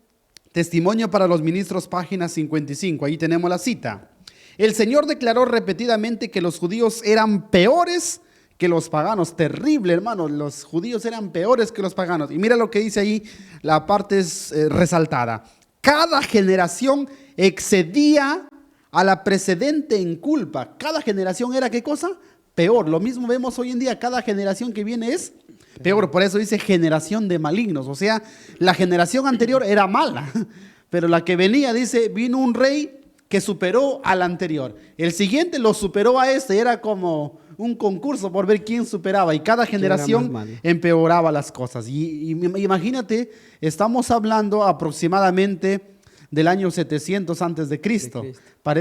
Testimonio para los Ministros, página 55. Ahí tenemos la cita. El Señor declaró repetidamente que los judíos eran peores que los paganos. Terrible, hermano. Los judíos eran peores que los paganos. Y mira lo que dice ahí, la parte es resaltada. Cada generación excedía a la precedente en culpa. Cada generación era, ¿qué cosa? Peor. Lo mismo vemos hoy en día. Cada generación que viene es peor. Por eso dice generación de malignos. O sea, la generación anterior era mala. Pero la que venía, dice, vino un rey que superó al anterior. El siguiente lo superó a este. Era como un concurso por ver quién superaba. Y cada generación empeoraba las cosas. Y imagínate, estamos hablando aproximadamente del año 700 antes de Cristo. Para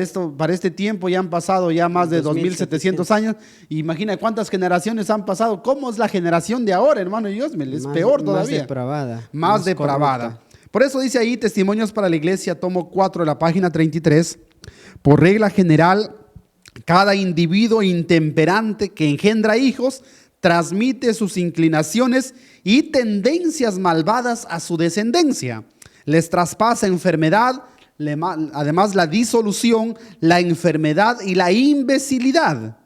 este tiempo ya han pasado ya más de 2700 años. Imagina cuántas generaciones han pasado. ¿Cómo es la generación de ahora, hermano Josmel? Es peor todavía. Más depravada. Más depravada. Corrupta. Por eso dice ahí Testimonios para la Iglesia, tomo 4 de la página 33. Por regla general, cada individuo intemperante que engendra hijos transmite sus inclinaciones y tendencias malvadas a su descendencia. Les traspasa enfermedad, además la disolución, la enfermedad y la imbecilidad.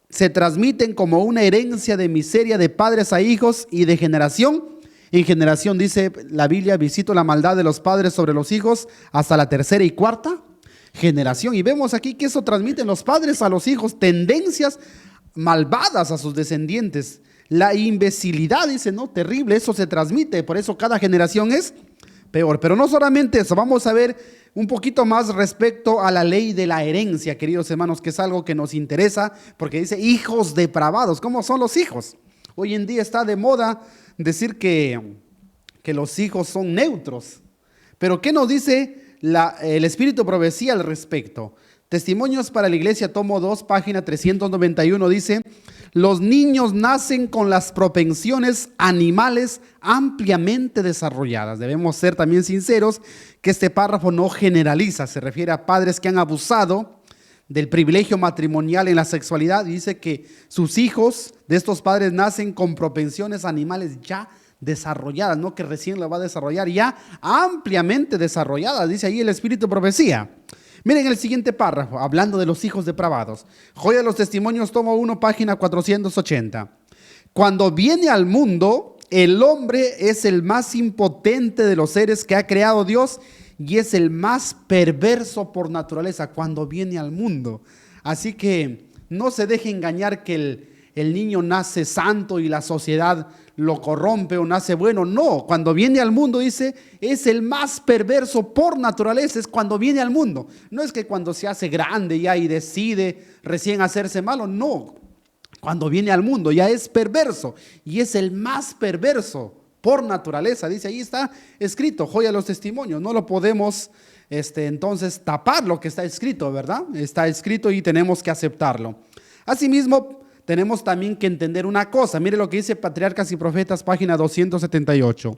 Se transmiten como una herencia de miseria de padres a hijos y de generación en generación. Dice la Biblia, visito la maldad de los padres sobre los hijos hasta la tercera y cuarta generación. Y vemos aquí que eso transmiten los padres a los hijos, tendencias malvadas a sus descendientes. La imbecilidad, dice, no, terrible, eso se transmite, por eso cada generación es peor. Pero no solamente eso, vamos a ver un poquito más respecto a la ley de la herencia, queridos hermanos, que es algo que nos interesa, porque dice hijos depravados. ¿Cómo son los hijos? Hoy en día está de moda decir que los hijos son neutros. Pero ¿qué nos dice el Espíritu Profecía al respecto? Testimonios para la Iglesia, tomo 2, página 391, dice: los niños nacen con las propensiones animales ampliamente desarrolladas. Debemos ser también sinceros que este párrafo no generaliza, se refiere a padres que han abusado del privilegio matrimonial en la sexualidad, y dice que sus hijos de estos padres nacen con propensiones animales ya desarrolladas, no que recién lo va a desarrollar, ya ampliamente desarrolladas, dice ahí el Espíritu Profecía. Miren el siguiente párrafo, hablando de los hijos depravados. Joya de los Testimonios, tomo 1, página 480. Cuando viene al mundo, el hombre es el más impotente de los seres que ha creado Dios y es el más perverso por naturaleza cuando viene al mundo. Así que no se deje engañar que el niño nace santo y la sociedad lo corrompe o nace bueno. No, cuando viene al mundo, dice, es el más perverso por naturaleza, es cuando viene al mundo. No es que cuando se hace grande ya y decide recién hacerse malo, no. Cuando viene al mundo ya es perverso y es el más perverso por naturaleza. Dice, ahí está escrito, joya de los Testimonios. No lo podemos entonces tapar lo que está escrito, ¿verdad? Está escrito y tenemos que aceptarlo. Asimismo, tenemos también que entender una cosa. Mire lo que dice Patriarcas y Profetas, página 278.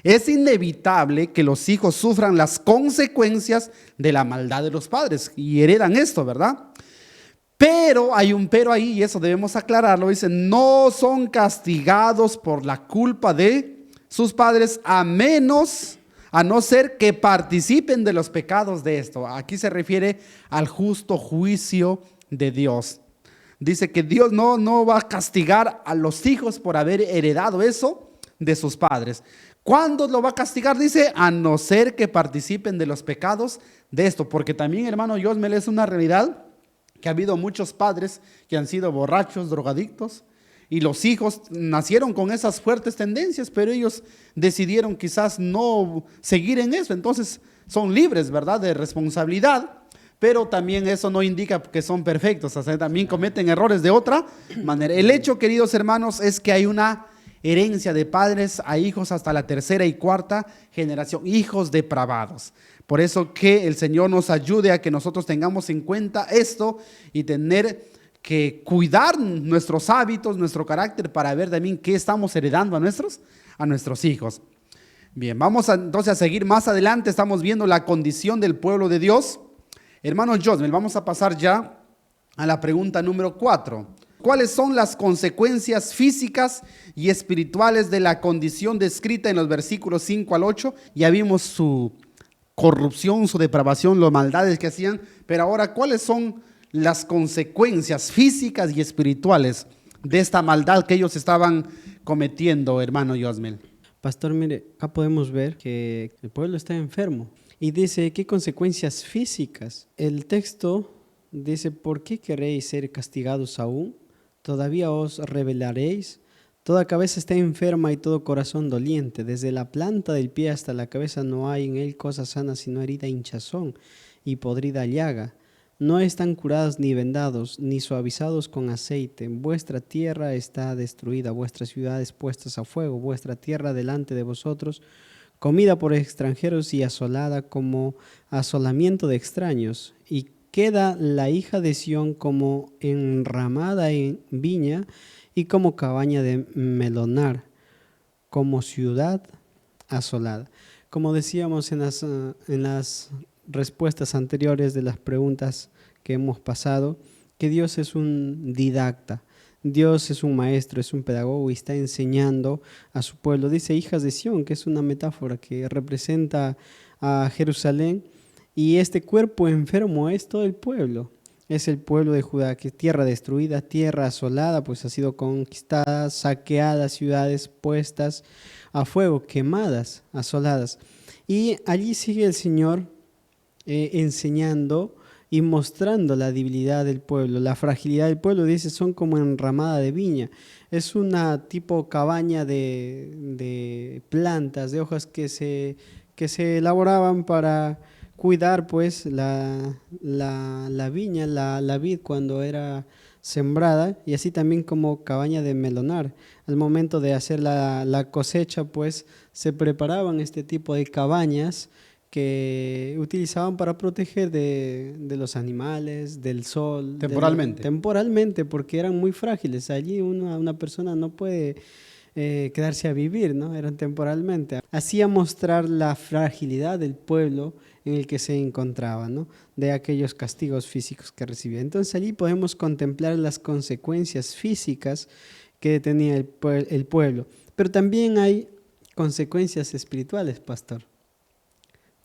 Es inevitable que los hijos sufran las consecuencias de la maldad de los padres y heredan esto, ¿verdad? Pero hay un pero ahí y eso debemos aclararlo. Dice, no son castigados por la culpa de sus padres a no ser que participen de los pecados de esto. Aquí se refiere al justo juicio de Dios. Dice que Dios no va a castigar a los hijos por haber heredado eso de sus padres. ¿Cuándo lo va a castigar? Dice, a no ser que participen de los pecados de esto. Porque también, hermano Josmel, es una realidad que ha habido muchos padres que han sido borrachos, drogadictos, Y los hijos nacieron con esas fuertes tendencias, pero ellos decidieron quizás no seguir en eso. Entonces son libres, ¿verdad?, de responsabilidad, pero también eso no indica que son perfectos. O sea, también cometen errores de otra manera. El hecho, queridos hermanos, es que hay una herencia de padres a hijos hasta la tercera y cuarta generación, hijos depravados. Por eso que el Señor nos ayude a que nosotros tengamos en cuenta esto y tener que cuidar nuestros hábitos, nuestro carácter, para ver también qué estamos heredando a nuestros hijos. Bien, vamos entonces a seguir más adelante. Estamos viendo la condición del pueblo de Dios. Hermano Josmel, vamos a pasar ya a la pregunta número 4. ¿Cuáles son las consecuencias físicas y espirituales de la condición descrita en los versículos 5 al 8? Ya vimos su corrupción, su depravación, las maldades que hacían, pero ahora, ¿cuáles son las consecuencias físicas y espirituales de esta maldad que ellos estaban cometiendo, hermano Josmel? Pastor, mire, acá podemos ver que el pueblo está enfermo y dice, ¿qué consecuencias físicas? El texto dice, ¿por qué queréis ser castigados aún? ¿Todavía os rebelaréis? Toda cabeza está enferma y todo corazón doliente. Desde la planta del pie hasta la cabeza no hay en él cosa sana, sino herida, hinchazón y podrida llaga. No están curados ni vendados, ni suavizados con aceite. Vuestra tierra está destruida, vuestras ciudades puestas a fuego, vuestra tierra delante de vosotros, comida por extranjeros y asolada como asolamiento de extraños. Y queda la hija de Sión como enramada en viña y como cabaña de melonar, como ciudad asolada. Como decíamos en las respuestas anteriores de las preguntas que hemos pasado, que Dios es un didacta, Dios es un maestro, es un pedagogo y está enseñando a su pueblo. Dice hijas de Sión, que es una metáfora que representa a Jerusalén, y este cuerpo enfermo es todo el pueblo. Es el pueblo de Judá, que es tierra destruida, tierra asolada, pues ha sido conquistada, saqueada, ciudades puestas a fuego, quemadas, asoladas. Y allí sigue el Señor enseñando y mostrando la debilidad del pueblo, la fragilidad del pueblo. Dice, son como enramada de viña. Es una tipo cabaña de plantas, de hojas que se elaboraban para cuidar pues la viña, la vid cuando era sembrada, y así también como cabaña de melonar. Al momento de hacer la cosecha, pues se preparaban este tipo de cabañas que utilizaban para proteger de los animales, del sol. Temporalmente. Temporalmente, porque eran muy frágiles. Allí una persona no puede quedarse a vivir, ¿no? Eran temporalmente. Hacía mostrar la fragilidad del pueblo en el que se encontraba, ¿no?, de aquellos castigos físicos que recibía. Entonces allí podemos contemplar las consecuencias físicas que tenía el pueblo. Pero también hay consecuencias espirituales, pastor.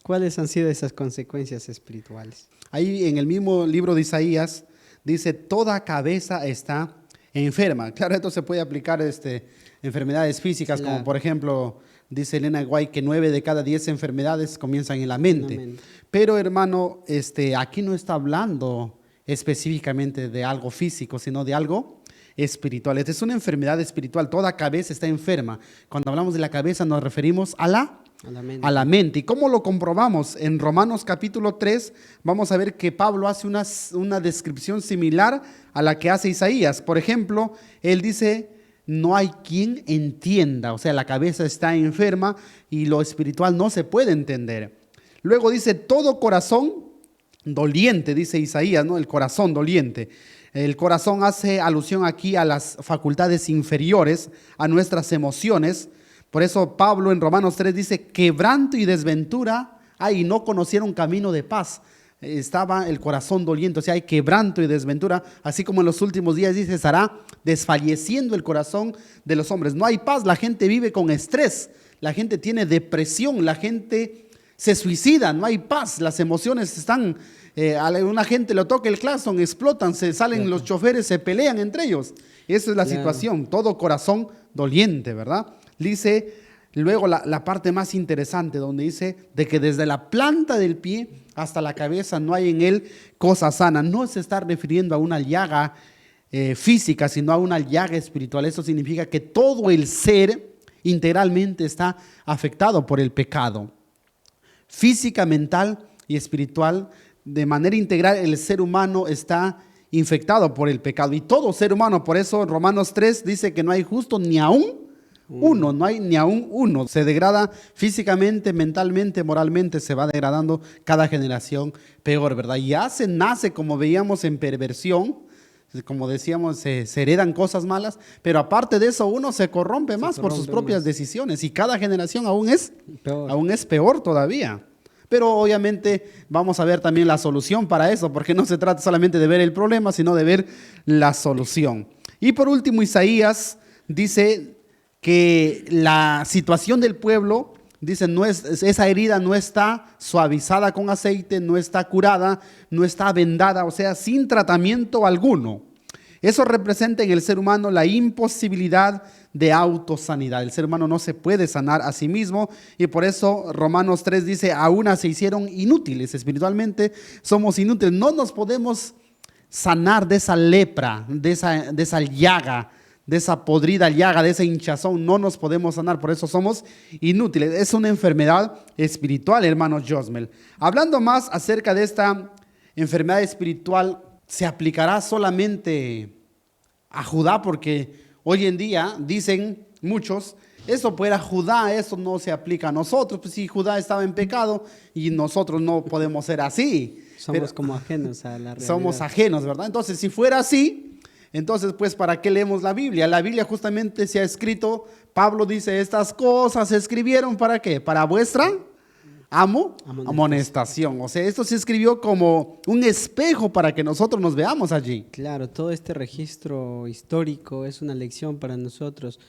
¿Cuáles han sido esas consecuencias espirituales? Ahí en el mismo libro de Isaías dice, toda cabeza está enferma. Claro, esto se puede aplicar enfermedades físicas, claro, como por ejemplo, dice Elena White que 9 de cada 10 enfermedades comienzan en la mente. Pero hermano, aquí no está hablando específicamente de algo físico, sino de algo espiritual. Esta es una enfermedad espiritual, toda cabeza está enferma. Cuando hablamos de la cabeza nos referimos a la mente. ¿Y cómo lo comprobamos? En Romanos capítulo 3 vamos a ver que Pablo hace una descripción similar a la que hace Isaías. Por ejemplo, él dice, no hay quien entienda, o sea, la cabeza está enferma y lo espiritual no se puede entender. Luego dice, todo corazón doliente, dice Isaías, ¿no? El corazón doliente. El corazón hace alusión aquí a las facultades inferiores, a nuestras emociones. Por eso Pablo en Romanos 3 dice, quebranto y desventura hay, no conocieron camino de paz. Estaba el corazón doliente, o sea, hay quebranto y desventura, así como en los últimos días dice, estará desfalleciendo el corazón de los hombres. No hay paz, la gente vive con estrés, la gente tiene depresión, la gente se suicida, no hay paz, las emociones están, a una gente le toca el claxon, explotan, se salen los choferes, se pelean entre ellos. Esa es la situación, todo corazón doliente, ¿verdad? Dice luego la parte más interesante, donde dice de que desde la planta del pie hasta la cabeza no hay en él cosa sana. No se está refiriendo a una llaga física, sino a una llaga espiritual. Eso significa que todo el ser integralmente está afectado por el pecado. Física, mental y espiritual, de manera integral, el ser humano está infectado por el pecado. Y todo ser humano, por eso Romanos 3 dice que no hay justo ni aún uno, no hay ni aún uno. Se degrada físicamente, mentalmente, moralmente, se va degradando cada generación peor, ¿verdad? Ya se nace, como veíamos, en perversión, como decíamos, se heredan cosas malas, pero aparte de eso uno se corrompe más por sus propias decisiones y cada generación aún es peor todavía. Pero obviamente vamos a ver también la solución para eso, porque no se trata solamente de ver el problema, sino de ver la solución. Y por último, Isaías dice que la situación del pueblo, dice, esa herida no está suavizada con aceite, no está curada, no está vendada, o sea, sin tratamiento alguno. Eso representa en el ser humano la imposibilidad de autosanidad. El ser humano no se puede sanar a sí mismo y por eso Romanos 3 dice, aún se hicieron inútiles espiritualmente, somos inútiles. No nos podemos sanar de esa lepra, de esa llaga, de esa podrida llaga, de esa hinchazón, no nos podemos sanar, por eso somos inútiles. Es una enfermedad espiritual, hermano Josmel. Hablando más acerca de esta enfermedad espiritual, ¿se aplicará solamente a Judá? Porque hoy en día dicen muchos, eso pues era Judá, eso no se aplica a nosotros, pues si Judá estaba en pecado y nosotros no podemos ser así. Somos como ajenos a la realidad. Somos ajenos, ¿verdad? Entonces, si fuera así, entonces, pues, ¿para qué leemos la Biblia? La Biblia justamente se ha escrito, Pablo dice, estas cosas se escribieron ¿para qué? Para vuestra amonestación. O sea, esto se escribió como un espejo para que nosotros nos veamos allí. Claro, todo este registro histórico es una lección para nosotros.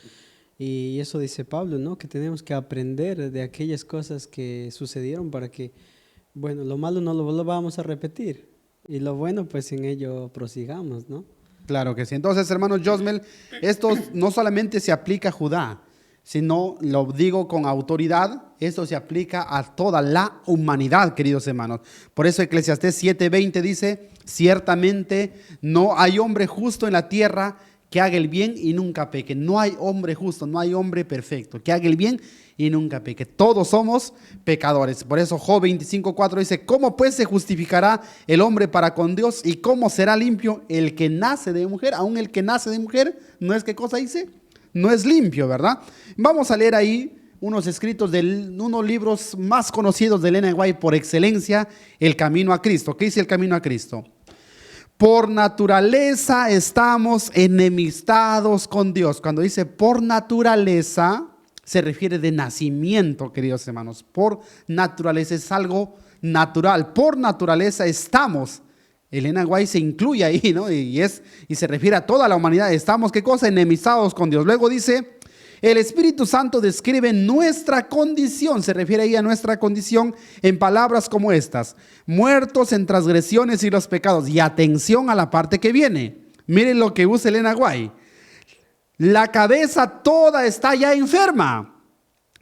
Y eso dice Pablo, ¿no? Que tenemos que aprender de aquellas cosas que sucedieron para que, bueno, lo malo no lo vamos a repetir. Y lo bueno, pues en ello prosigamos, ¿no? Claro que sí. Entonces, hermanos Josmel, esto no solamente se aplica a Judá, sino, lo digo con autoridad, esto se aplica a toda la humanidad, queridos hermanos. Por eso Eclesiastés 7:20 dice, ciertamente no hay hombre justo en la tierra que haga el bien y nunca peque. No hay hombre justo, no hay hombre perfecto, que haga el bien y nunca peque. Todos somos pecadores. Por eso Job 25:4 dice, ¿cómo pues se justificará el hombre para con Dios? ¿Y cómo será limpio el que nace de mujer? Aún el que nace de mujer, ¿no es qué cosa dice? No es limpio, ¿verdad? Vamos a leer ahí unos escritos de unos libros más conocidos de Elena de White por excelencia, El Camino a Cristo. ¿Qué dice El Camino a Cristo? Por naturaleza estamos enemistados con Dios. Cuando dice por naturaleza, se refiere de nacimiento, queridos hermanos. Por naturaleza es algo natural. Por naturaleza estamos. Elena White se incluye ahí, ¿no? Y se refiere a toda la humanidad. Estamos, ¿qué cosa? Enemistados con Dios. Luego dice, el Espíritu Santo describe nuestra condición, se refiere ahí a nuestra condición en palabras como estas: muertos en transgresiones y los pecados. Y atención a la parte que viene. Miren lo que usa Elena White. La cabeza toda está ya enferma,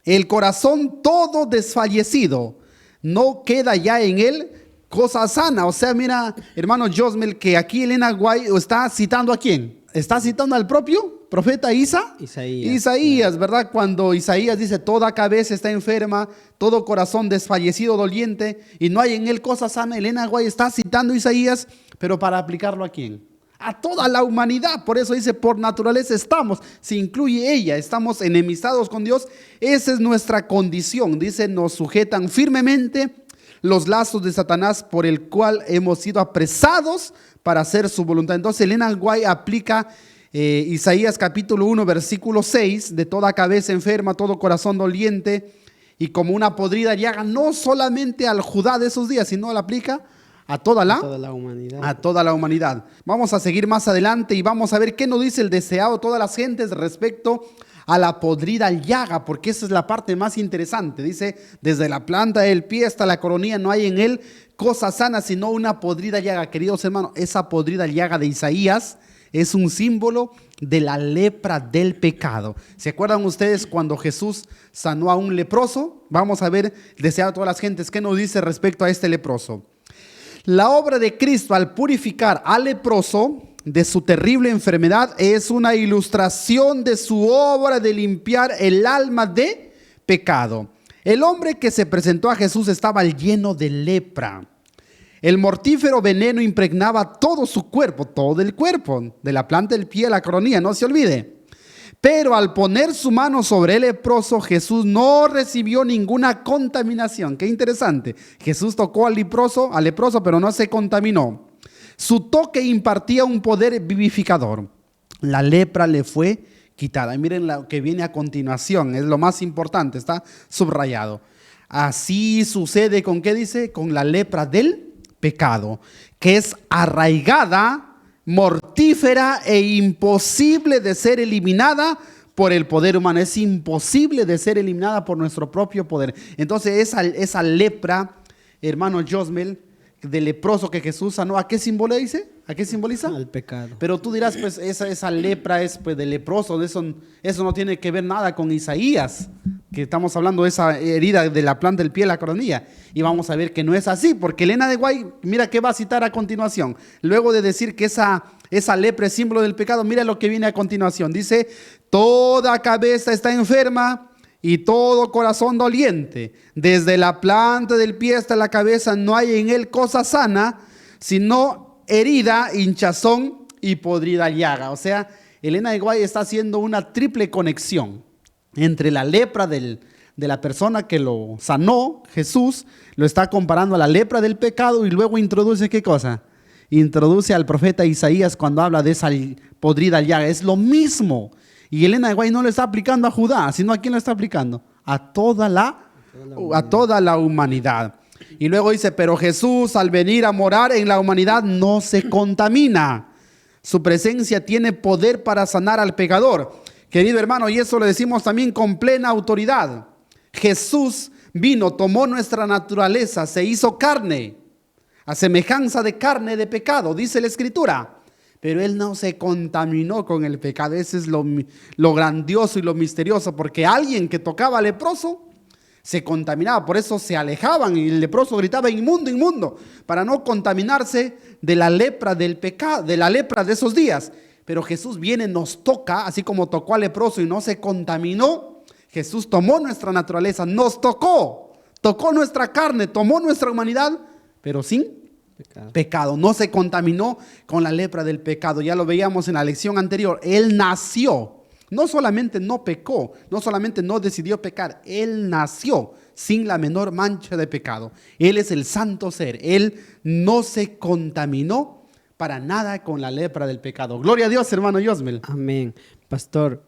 el corazón todo desfallecido, no queda ya en él cosa sana. O sea, mira, hermano Josmel, que aquí Elena White está citando ¿a quién? Está citando al propio profeta Isaías, ¿verdad? Cuando Isaías dice, toda cabeza está enferma, todo corazón desfallecido, doliente, y no hay en él cosa sana. Elena White está citando a Isaías, pero para aplicarlo ¿a quién? A toda la humanidad. Por eso dice, por naturaleza estamos, se incluye ella, estamos enemistados con Dios. Esa es nuestra condición. Dice, nos sujetan firmemente los lazos de Satanás, por el cual hemos sido apresados para hacer su voluntad. Entonces Elena White aplica Isaías capítulo 1 versículo 6, de toda cabeza enferma, todo corazón doliente y como una podrida llaga, no solamente al Judá de esos días, sino la aplica a toda la humanidad. A toda la humanidad. Vamos a seguir más adelante y vamos a ver qué nos dice el deseado de todas las gentes respecto a la podrida llaga, porque esa es la parte más interesante. Dice, desde la planta del pie hasta la coronilla no hay en él cosa sana, sino una podrida llaga. Queridos hermanos, esa podrida llaga de Isaías es un símbolo de la lepra del pecado. ¿Se acuerdan ustedes cuando Jesús sanó a un leproso? Vamos a ver, deseado a todas las gentes, qué nos dice respecto a este leproso. La obra de Cristo al purificar al leproso de su terrible enfermedad es una ilustración de su obra de limpiar el alma de pecado. El hombre que se presentó a Jesús estaba lleno de lepra. El mortífero veneno impregnaba todo su cuerpo, todo el cuerpo, de la planta del pie a la coronilla, no se olvide. Pero al poner su mano sobre el leproso, Jesús no recibió ninguna contaminación. Qué interesante. Jesús tocó al leproso, pero no se contaminó. Su toque impartía un poder vivificador. La lepra le fue quitada. Y miren lo que viene a continuación, es lo más importante, está subrayado. Así sucede con, ¿qué dice? Con la lepra del pecado, que es arraigada, mortífera e imposible de ser eliminada por el poder humano. Es imposible de ser eliminada por nuestro propio poder. Entonces esa lepra, hermano Josmel, del leproso que Jesús sanó, ¿a qué simboliza? ¿A qué simboliza? Al pecado. Pero tú dirás, pues esa lepra es pues del leproso, eso no tiene que ver nada con Isaías, que estamos hablando de esa herida de la planta del pie, la coronilla, y vamos a ver que no es así, porque Elena de White, mira que va a citar a continuación, luego de decir que esa lepra es símbolo del pecado, mira lo que viene a continuación, dice, toda cabeza está enferma y todo corazón doliente, desde la planta del pie hasta la cabeza no hay en él cosa sana, sino herida, hinchazón y podrida llaga. O sea, Elena de White está haciendo una triple conexión entre la lepra de la persona que lo sanó, Jesús, lo está comparando a la lepra del pecado y luego introduce, ¿qué cosa? Introduce al profeta Isaías cuando habla de esa podrida llaga. Es lo mismo. Y Elena de White no lo está aplicando a Judá, sino ¿a quién lo está aplicando? A toda la humanidad. Y luego dice, pero Jesús al venir a morar en la humanidad no se contamina. Su presencia tiene poder para sanar al pecador. Querido hermano, y eso lo decimos también con plena autoridad. Jesús vino, tomó nuestra naturaleza, se hizo carne, a semejanza de carne de pecado, dice la Escritura. Pero Él no se contaminó con el pecado. Ese es lo grandioso y lo misterioso, porque alguien que tocaba al leproso se contaminaba, por eso se alejaban y el leproso gritaba inmundo, inmundo, para no contaminarse de la lepra del pecado, de la lepra de esos días. Pero Jesús viene, nos toca, así como tocó al leproso y no se contaminó. Jesús tomó nuestra naturaleza, nos tocó nuestra carne, tomó nuestra humanidad, pero sin pecado. No se contaminó con la lepra del pecado. Ya lo veíamos en la lección anterior. Él nació. No solamente no pecó, no solamente no decidió pecar, Él nació sin la menor mancha de pecado. Él es el santo ser. Él no se contaminó para nada con la lepra del pecado. Gloria a Dios, hermano Yosmel. Amén. Pastor,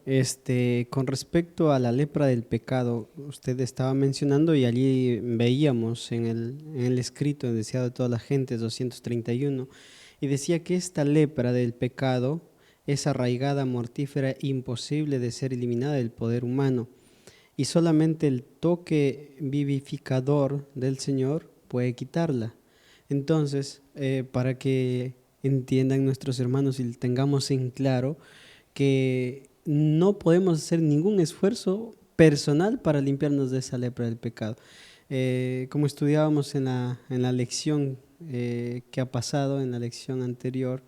con respecto a la lepra del pecado, usted estaba mencionando y allí veíamos en el escrito deseado de toda la gente, 231, y decía que esta lepra del pecado es arraigada, mortífera, imposible de ser eliminada del poder humano. Y solamente el toque vivificador del Señor puede quitarla. Entonces, para que entiendan nuestros hermanos y tengamos en claro que no podemos hacer ningún esfuerzo personal para limpiarnos de esa lepra del pecado. Como estudiábamos en la lección que ha pasado, en la lección anterior,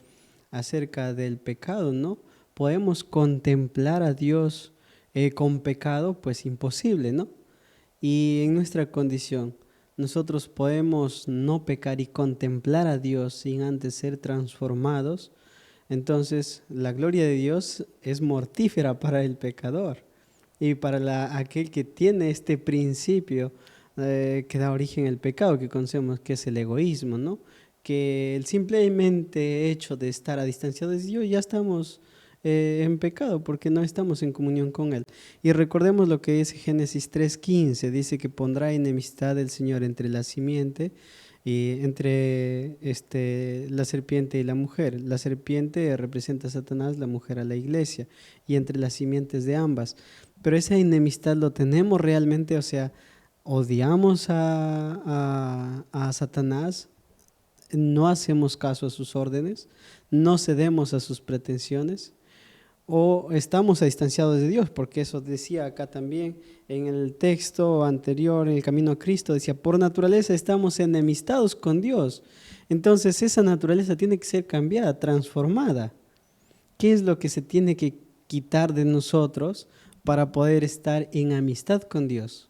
acerca del pecado, ¿no? Podemos contemplar a Dios con pecado, pues imposible, ¿no? Y en nuestra condición, nosotros podemos no pecar y contemplar a Dios sin antes ser transformados. Entonces, la gloria de Dios es mortífera para el pecador y para aquel que tiene este principio que da origen al pecado, que conocemos que es el egoísmo, ¿no? Que el simplemente hecho de estar a distancia de Dios ya estamos en pecado porque no estamos en comunión con Él. Y recordemos lo que dice Génesis 3:15, dice que pondrá enemistad el Señor entre la simiente y entre la serpiente y la mujer. La serpiente representa a Satanás, la mujer a la iglesia, y entre las simientes de ambas. Pero esa enemistad lo tenemos realmente, o sea, odiamos a Satanás, no hacemos caso a sus órdenes, no cedemos a sus pretensiones, o estamos distanciados de Dios, porque eso decía acá también en el texto anterior, en el camino a Cristo, decía, por naturaleza estamos enemistados con Dios. Entonces esa naturaleza tiene que ser cambiada, transformada. ¿Qué es lo que se tiene que quitar de nosotros para poder estar en amistad con Dios?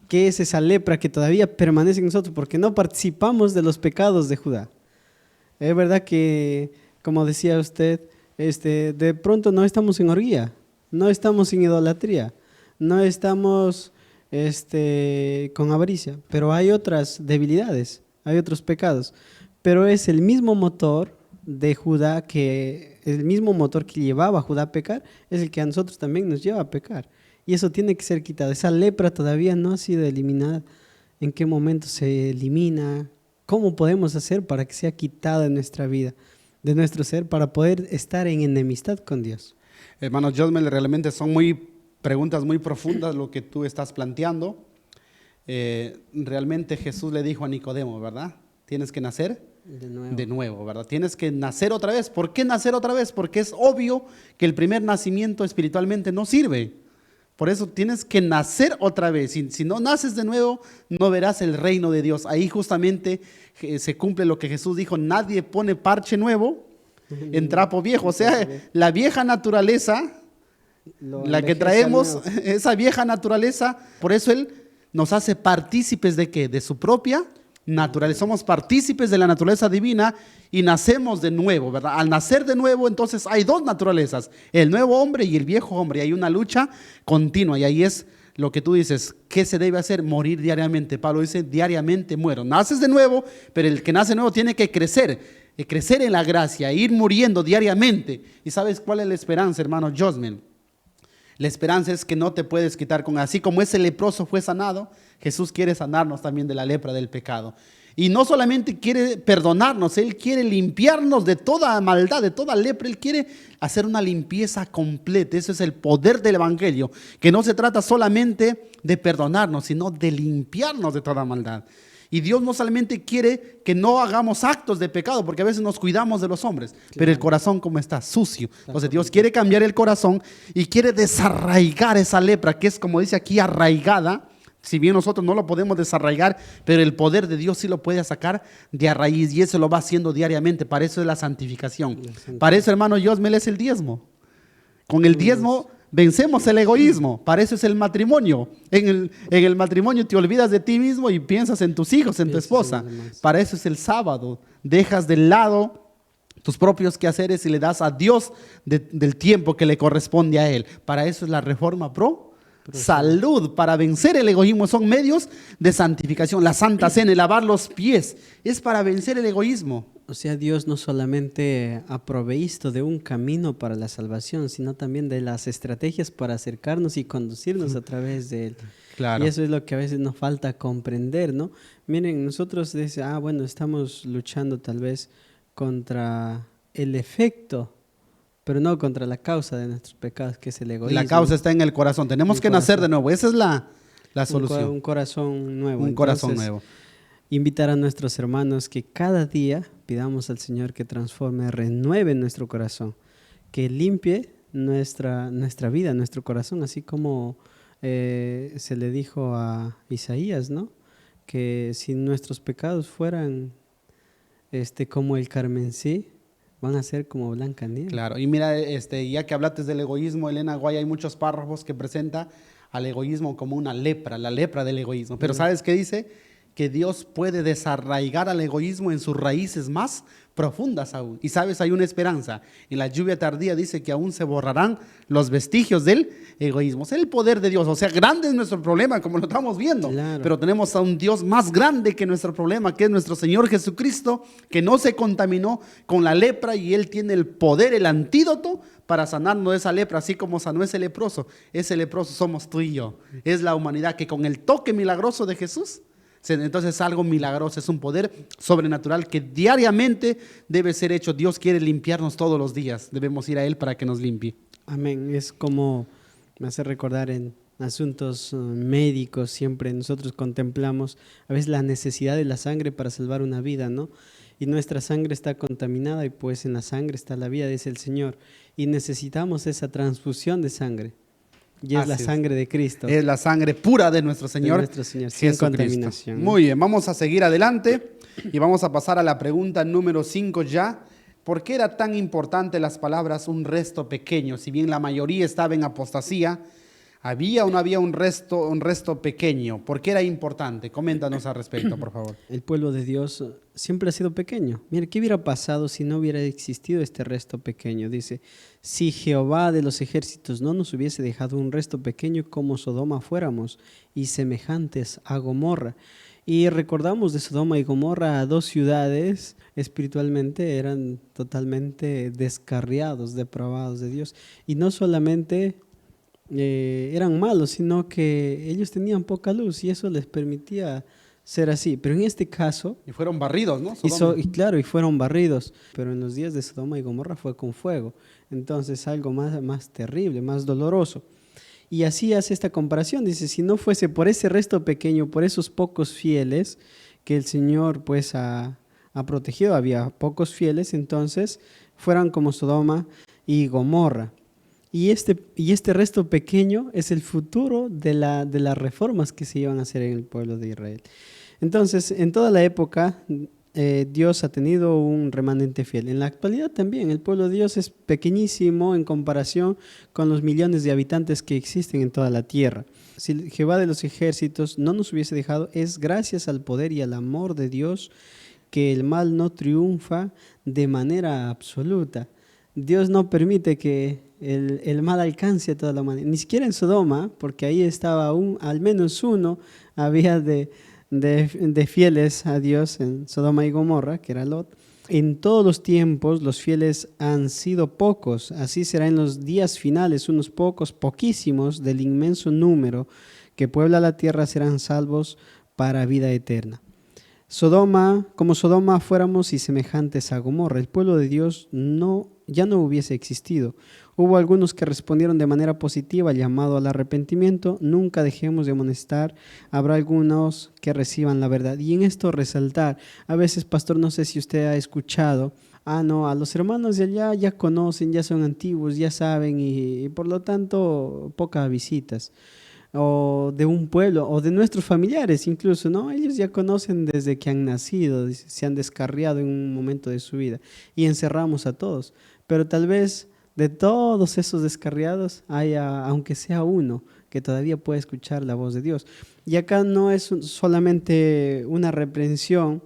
¿Qué es esa lepra que todavía permanece en nosotros? Porque no participamos de los pecados de Judá. Es verdad que, como decía usted, de pronto no estamos en orgía, no estamos en idolatría, no estamos con avaricia, pero hay otras debilidades, hay otros pecados. Pero es el mismo motor de Judá, el mismo motor que llevaba a Judá a pecar, es el que a nosotros también nos lleva a pecar. Y eso tiene que ser quitado. Esa lepra todavía no ha sido eliminada. ¿En qué momento se elimina? ¿Cómo podemos hacer para que sea quitada de nuestra vida, de nuestro ser, para poder estar en enemistad con Dios? Hermano Josmel, realmente son preguntas muy profundas lo que tú estás planteando. Realmente Jesús le dijo a Nicodemo, ¿verdad? Tienes que nacer de nuevo, ¿verdad? Tienes que nacer otra vez. ¿Por qué nacer otra vez? Porque es obvio que el primer nacimiento espiritualmente no sirve. Por eso tienes que nacer otra vez. Si no naces de nuevo, no verás el reino de Dios. Ahí justamente se cumple lo que Jesús dijo: nadie pone parche nuevo en trapo viejo. O sea, la vieja naturaleza, la que traemos, esa vieja naturaleza, por eso Él nos hace partícipes ¿de qué? De su propia naturaleza. Somos partícipes de la naturaleza divina y nacemos de nuevo, ¿verdad? Al nacer de nuevo, entonces hay dos naturalezas, el nuevo hombre y el viejo hombre, y hay una lucha continua, y ahí es lo que tú dices, ¿qué se debe hacer? Morir diariamente. Pablo dice, diariamente muero. Naces de nuevo, pero el que nace de nuevo tiene que crecer en la gracia, ir muriendo diariamente. ¿Y sabes cuál es la esperanza, hermano Josmel? La esperanza es que no te puedes quitar con, así como ese leproso fue sanado, Jesús quiere sanarnos también de la lepra del pecado. Y no solamente quiere perdonarnos, Él quiere limpiarnos de toda maldad, de toda lepra. Él quiere hacer una limpieza completa. Ese es el poder del Evangelio, que no se trata solamente de perdonarnos, sino de limpiarnos de toda maldad. Y Dios no solamente quiere que no hagamos actos de pecado, porque a veces nos cuidamos de los hombres, pero el corazón como está sucio. Entonces Dios quiere cambiar el corazón y quiere desarraigar esa lepra, que es, como dice aquí, arraigada. Si bien nosotros no lo podemos desarraigar, pero el poder de Dios sí lo puede sacar de a raíz, y eso lo va haciendo diariamente. Para eso es la santificación. Para eso, hermano Josmel, es el diezmo. Con el diezmo vencemos el egoísmo. Para eso es el matrimonio. En el matrimonio te olvidas de ti mismo y piensas en tus hijos, en tu esposa. Para eso es el sábado. Dejas de lado tus propios quehaceres y le das a Dios del tiempo que le corresponde a Él. Para eso es la reforma salud, para vencer el egoísmo. Son medios de santificación. La Santa Cena, el lavar los pies, es para vencer el egoísmo. O sea, Dios no solamente ha provisto de un camino para la salvación, sino también de las estrategias para acercarnos y conducirnos a través de Él. Claro. Y eso es lo que a veces nos falta comprender, ¿no? Miren, nosotros decimos, bueno, estamos luchando tal vez contra el efecto, pero no contra la causa de nuestros pecados, que es el egoísmo. La causa está en el corazón. Tenemos que nacer de nuevo. Esa es la solución. Un corazón nuevo. Un corazón nuevo. Invitar a nuestros hermanos que cada día pidamos al Señor que transforme, renueve nuestro corazón, que limpie nuestra vida, nuestro corazón, así como se le dijo a Isaías, ¿no? Que si nuestros pecados fueran como el carmesí, van a ser como blanca nieve. Claro, y mira, ya que hablaste del egoísmo, Elena Guay, hay muchos párrafos que presenta al egoísmo como una lepra, la lepra del egoísmo. Pero ¿sabes qué dice? Que Dios puede desarraigar al egoísmo en sus raíces más profundas aún. Y sabes, hay una esperanza. En la lluvia tardía dice que aún se borrarán los vestigios del egoísmo. Es el poder de Dios. O sea, grande es nuestro problema, como lo estamos viendo. Claro. Pero tenemos a un Dios más grande que nuestro problema, que es nuestro Señor Jesucristo, que no se contaminó con la lepra, y Él tiene el poder, el antídoto para sanarnos de esa lepra, así como sanó ese leproso. Ese leproso somos tú y yo. Es la humanidad que con el toque milagroso de Jesús, entonces es algo milagroso, es un poder sobrenatural que diariamente debe ser hecho. Dios quiere limpiarnos todos los días, debemos ir a Él para que nos limpie. Amén. Es como me hace recordar en asuntos médicos, siempre nosotros contemplamos a veces la necesidad de la sangre para salvar una vida, ¿no? Y nuestra sangre está contaminada y pues en la sangre está la vida, dice el Señor. Y necesitamos esa transfusión de sangre. Y es la Así es. sangre de Cristo, Es la sangre pura de nuestro de Señor, nuestro Señor, sin Jesucristo. contaminación, ¿no? Muy bien, vamos a seguir adelante y vamos a pasar a la pregunta número 5 ya. ¿Por qué era tan importante las palabras un resto pequeño? Si bien la mayoría estaba en apostasía, ¿había o no había un resto pequeño? ¿Por qué era importante? Coméntanos al respecto, por favor. El pueblo de Dios siempre ha sido pequeño. Mire, ¿qué hubiera pasado si no hubiera existido este resto pequeño? Dice, si Jehová de los ejércitos no nos hubiese dejado un resto pequeño como Sodoma fuéramos y semejantes a Gomorra. Y recordamos de Sodoma y Gomorra a dos ciudades espiritualmente eran totalmente descarriados, depravados de Dios. Y no solamente eran malos, sino que ellos tenían poca luz y eso les permitía ser así. Pero en este caso, Y fueron barridos, ¿no? y claro, y fueron barridos, pero en los días de Sodoma y Gomorra fue con fuego. Entonces algo más terrible, más doloroso. Y así hace esta comparación, dice, si no fuese por ese resto pequeño, por esos pocos fieles que el Señor pues ha protegido, había pocos fieles, entonces fueran como Sodoma y Gomorra. Y este resto pequeño es el futuro de las reformas que se iban a hacer en el pueblo de Israel. Entonces, en toda la época, Dios ha tenido un remanente fiel. En la actualidad también, el pueblo de Dios es pequeñísimo en comparación con los millones de habitantes que existen en toda la tierra. Si Jehová de los ejércitos no nos hubiese dejado, es gracias al poder y al amor de Dios que el mal no triunfa de manera absoluta. Dios no permite que el mal alcance a toda la humanidad, ni siquiera en Sodoma, porque ahí estaba al menos uno, había de fieles a Dios en Sodoma y Gomorra, que era Lot. En todos los tiempos los fieles han sido pocos, así será en los días finales, unos pocos, poquísimos del inmenso número que puebla la tierra serán salvos para vida eterna. Como Sodoma fuéramos y semejantes a Gomorra, el pueblo de Dios ya no hubiese existido. Hubo algunos que respondieron de manera positiva al llamado al arrepentimiento. Nunca dejemos de amonestar. Habrá algunos que reciban la verdad. Y en esto resaltar, a veces, pastor, no sé si usted ha escuchado, no, a los hermanos de allá ya conocen, ya son antiguos, ya saben y por lo tanto pocas visitas. O de un pueblo, o de nuestros familiares incluso, ¿no? Ellos ya conocen desde que han nacido, se han descarriado en un momento de su vida y encerramos a todos. Pero tal vez de todos esos descarriados haya, aunque sea uno, que todavía puede escuchar la voz de Dios. Y acá no es solamente una reprensión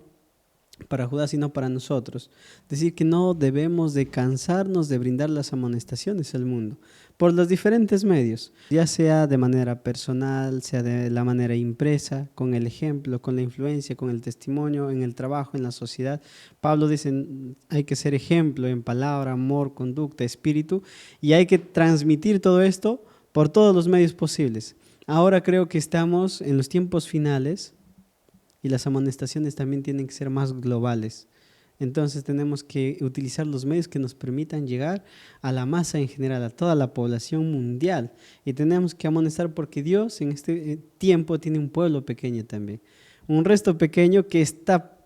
para Judá, sino para nosotros. Decir que no debemos de cansarnos de brindar las amonestaciones al mundo por los diferentes medios, ya sea de manera personal, sea de la manera impresa, con el ejemplo, con la influencia, con el testimonio, en el trabajo, en la sociedad. Pablo dice, hay que ser ejemplo en palabra, amor, conducta, espíritu, y hay que transmitir todo esto por todos los medios posibles. Ahora creo que estamos en los tiempos finales y las amonestaciones también tienen que ser más globales. Entonces tenemos que utilizar los medios que nos permitan llegar a la masa en general, a toda la población mundial. Y tenemos que amonestar porque Dios en este tiempo tiene un pueblo pequeño también. Un resto pequeño que está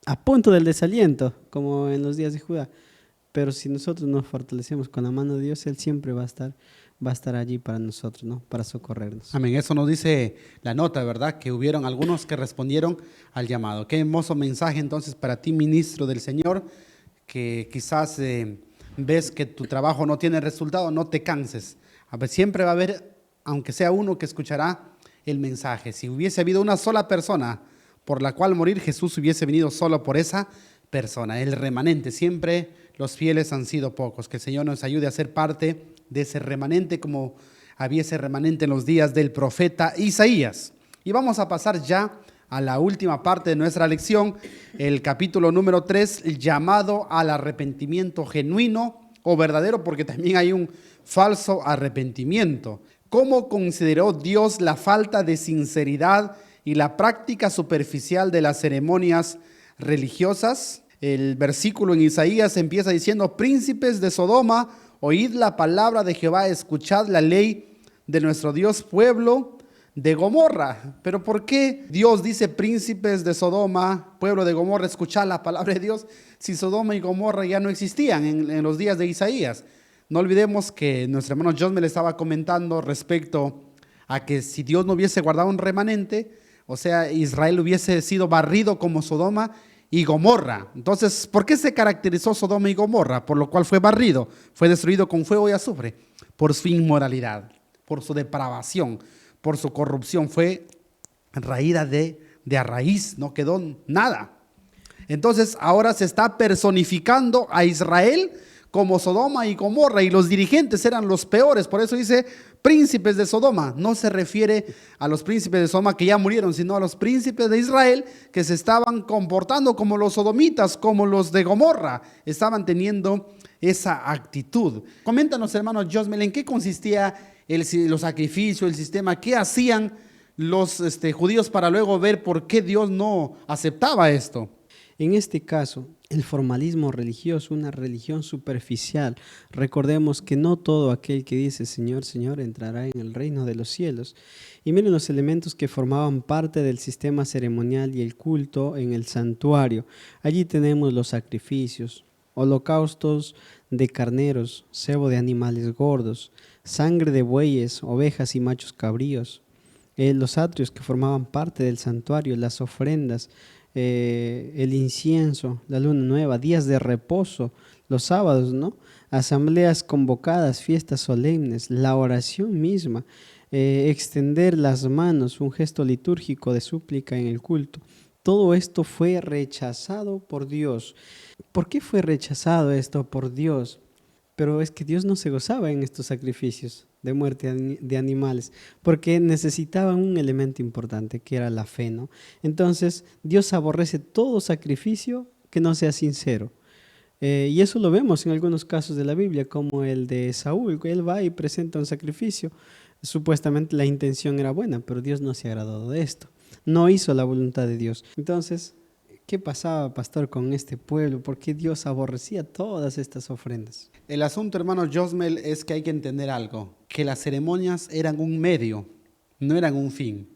a punto del desaliento, como en los días de Judá. Pero si nosotros nos fortalecemos con la mano de Dios, Él siempre va a estar allí para nosotros, ¿no? Para socorrernos. Amén. Eso nos dice la nota, ¿verdad? Que hubieron algunos que respondieron al llamado. Qué hermoso mensaje entonces para ti, ministro del Señor, que quizás ves que tu trabajo no tiene resultado, no te canses. A ver, siempre va a haber, aunque sea uno que escuchará el mensaje. Si hubiese habido una sola persona por la cual morir, Jesús hubiese venido solo por esa persona, el remanente. Siempre los fieles han sido pocos. Que el Señor nos ayude a ser parte de ese remanente como había ese remanente en los días del profeta Isaías. Y vamos a pasar ya a la última parte de nuestra lección, el capítulo número 3, el llamado al arrepentimiento genuino o verdadero, porque también hay un falso arrepentimiento. ¿Cómo consideró Dios la falta de sinceridad y la práctica superficial de las ceremonias religiosas? El versículo en Isaías empieza diciendo: príncipes de Sodoma, oíd la palabra de Jehová, escuchad la ley de nuestro Dios pueblo de Gomorra. Pero ¿por qué Dios dice príncipes de Sodoma, pueblo de Gomorra? Escuchad la palabra de Dios, si Sodoma y Gomorra ya no existían en los días de Isaías. No olvidemos que nuestro hermano John me le estaba comentando respecto a que si Dios no hubiese guardado un remanente, o sea, Israel hubiese sido barrido como Sodoma y Gomorra. Entonces, ¿por qué se caracterizó Sodoma y Gomorra? Por lo cual fue barrido, fue destruido con fuego y azufre, por su inmoralidad, por su depravación, por su corrupción. Fue raída de a raíz, no quedó nada. Entonces, ahora se está personificando a Israel como Sodoma y Gomorra, y los dirigentes eran los peores. Por eso dice príncipes de Sodoma. No se refiere a los príncipes de Sodoma que ya murieron, sino a los príncipes de Israel que se estaban comportando como los sodomitas, como los de Gomorra. Estaban teniendo esa actitud. Coméntanos, hermano Josmel, ¿en qué consistía los sacrificios, el sistema? ¿Qué hacían los judíos para luego ver por qué Dios no aceptaba esto? En este caso, el formalismo religioso, una religión superficial. Recordemos que no todo aquel que dice Señor, Señor entrará en el reino de los cielos. Y miren los elementos que formaban parte del sistema ceremonial y el culto en el santuario. Allí tenemos los sacrificios, holocaustos de carneros, cebo de animales gordos, sangre de bueyes, ovejas y machos cabríos, los atrios que formaban parte del santuario, las ofrendas, el incienso, la luna nueva, días de reposo, los sábados, ¿no? Asambleas convocadas, fiestas solemnes, la oración misma, extender las manos, un gesto litúrgico de súplica en el culto. Todo esto fue rechazado por Dios. ¿Por qué fue rechazado esto por Dios? Pero es que Dios no se gozaba en estos sacrificios de muerte de animales, porque necesitaban un elemento importante, que era la fe, ¿no? Entonces, Dios aborrece todo sacrificio que no sea sincero. Y eso lo vemos en algunos casos de la Biblia, como el de Saúl, que él va y presenta un sacrificio. Supuestamente la intención era buena, pero Dios no se agradó de esto. No hizo la voluntad de Dios. Entonces, ¿qué pasaba, pastor, con este pueblo? ¿Por qué Dios aborrecía todas estas ofrendas? El asunto, hermano Josmel, es que hay que entender algo, que las ceremonias eran un medio, no eran un fin.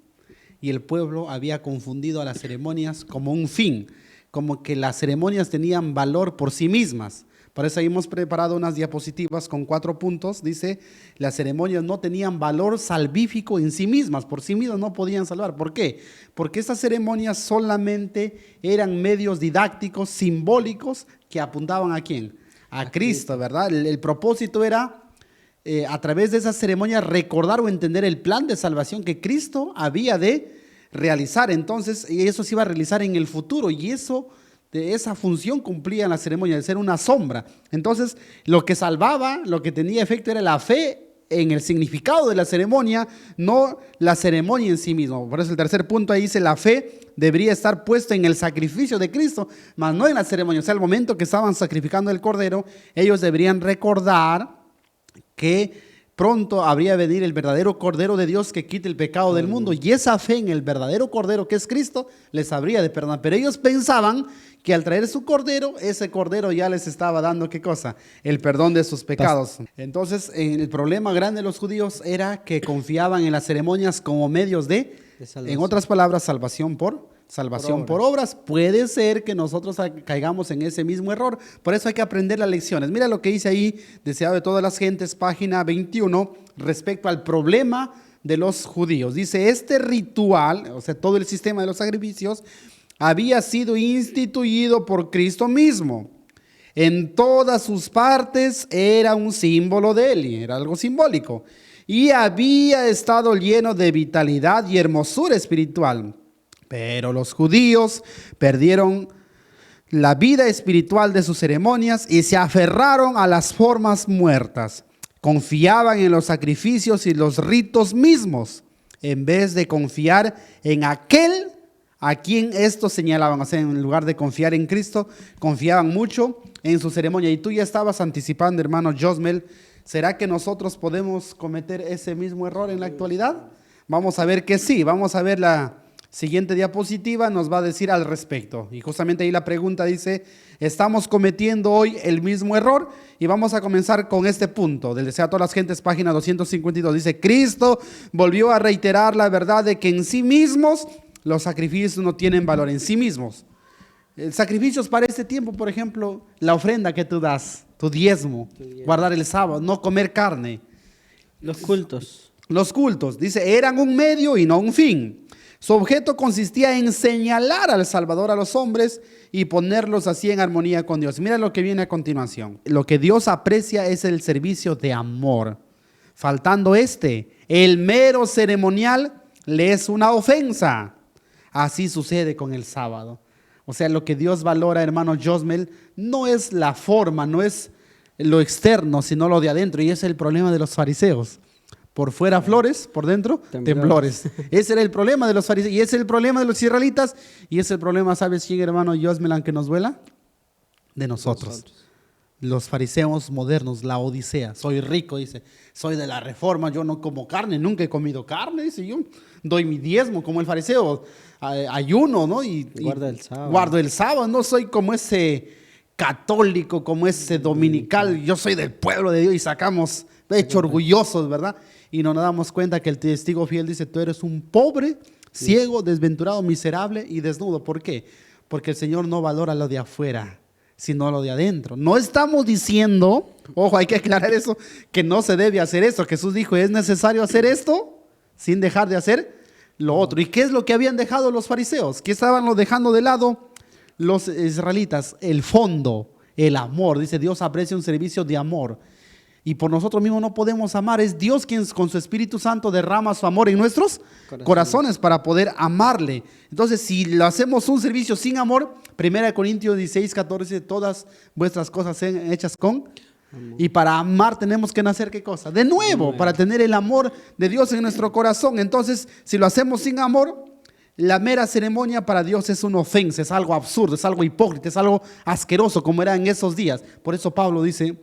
Y el pueblo había confundido a las ceremonias como un fin, como que las ceremonias tenían valor por sí mismas. Por eso hemos preparado unas diapositivas con 4 puntos. Dice, las ceremonias no tenían valor salvífico en sí mismas, por sí mismas no podían salvar. ¿Por qué? Porque estas ceremonias solamente eran medios didácticos, simbólicos, que apuntaban ¿a quién? A Cristo, ¿verdad? El propósito era, a través de esas ceremonias, recordar o entender el plan de salvación que Cristo había de realizar. Entonces, y eso se iba a realizar en el futuro, y de esa función cumplía la ceremonia, de ser una sombra. Entonces, lo que salvaba, lo que tenía efecto era la fe en el significado de la ceremonia, no la ceremonia en sí misma. Por eso el tercer punto ahí dice, la fe debería estar puesta en el sacrificio de Cristo, mas no en la ceremonia. O sea, al momento que estaban sacrificando el cordero, ellos deberían recordar que pronto habría de venir el verdadero Cordero de Dios que quite el pecado del mundo, y esa fe en el verdadero Cordero que es Cristo les habría de perdonar. Pero ellos pensaban que al traer su Cordero, ese Cordero ya les estaba dando ¿qué cosa? El perdón de sus pecados. Entonces, el problema grande de los judíos era que confiaban en las ceremonias como medios de en otras palabras, salvación por obras. Puede ser que nosotros caigamos en ese mismo error. Por eso hay que aprender las lecciones. Mira lo que dice ahí, deseado de todas las gentes, página 21, respecto al problema de los judíos. Dice, este ritual, o sea, todo el sistema de los sacrificios, había sido instituido por Cristo mismo. En todas sus partes era un símbolo de él, era algo simbólico. Y había estado lleno de vitalidad y hermosura espiritual. Pero los judíos perdieron la vida espiritual de sus ceremonias y se aferraron a las formas muertas. Confiaban en los sacrificios y los ritos mismos, en vez de confiar en aquel a quien estos señalaban. O sea, en lugar de confiar en Cristo, confiaban mucho en su ceremonia. Y tú ya estabas anticipando, hermano Josmel, ¿será que nosotros podemos cometer ese mismo error en la actualidad? Vamos a ver que sí, vamos a ver Siguiente diapositiva nos va a decir al respecto. Y justamente ahí la pregunta dice, ¿estamos cometiendo hoy el mismo error? Y vamos a comenzar con este punto, del Deseo a todas las gentes, página 252. Dice, Cristo volvió a reiterar la verdad de que en sí mismos los sacrificios no tienen valor en sí mismos. Sacrificios para este tiempo, por ejemplo, la ofrenda que tú das, tu diezmo, guardar el sábado, no comer carne. Los cultos. Los cultos, dice, eran un medio y no un fin. Su objeto consistía en señalar al Salvador a los hombres y ponerlos así en armonía con Dios. Mira lo que viene a continuación. Lo que Dios aprecia es el servicio de amor. Faltando el mero ceremonial le es una ofensa. Así sucede con el sábado. O sea, lo que Dios valora, hermano Josmel, no es la forma, no es lo externo, sino lo de adentro. Y ese es el problema de los fariseos. Por fuera flores, por dentro temblores. Ese era el problema de los fariseos y ese es el problema de los israelitas y ese es el problema, ¿sabes quién, hermano Josmelan, que nos duela? De nosotros. Los fariseos modernos, la odisea. Soy rico, dice, soy de la reforma, yo no como carne, nunca he comido carne, dice, yo doy mi diezmo como el fariseo, ayuno, ¿no? Y guardo el sábado, no soy como ese católico, como ese dominical, yo soy del pueblo de Dios y sacamos pecho orgullosos, ¿verdad? Y no nos damos cuenta que el testigo fiel dice, tú eres un pobre, ciego, desventurado, miserable y desnudo. ¿Por qué? Porque el Señor no valora lo de afuera, sino lo de adentro. No estamos diciendo, ojo, hay que aclarar eso, que no se debe hacer eso. Jesús dijo, es necesario hacer esto sin dejar de hacer lo otro. ¿Y qué es lo que habían dejado los fariseos? ¿Qué estaban dejando de lado los israelitas? El fondo, el amor. Dice, Dios aprecia un servicio de amor. Y por nosotros mismos no podemos amar. Es Dios quien con su Espíritu Santo derrama su amor en nuestros corazones para poder amarle. Entonces, si lo hacemos un servicio sin amor, 1 Corintios 16, 14, todas vuestras cosas sean hechas con amor. Y para amar tenemos que nacer, ¿qué cosa? De nuevo, para tener el amor de Dios en nuestro corazón. Entonces, si lo hacemos sin amor, la mera ceremonia para Dios es una ofensa, es algo absurdo, es algo hipócrita, es algo asqueroso como era en esos días. Por eso Pablo dice,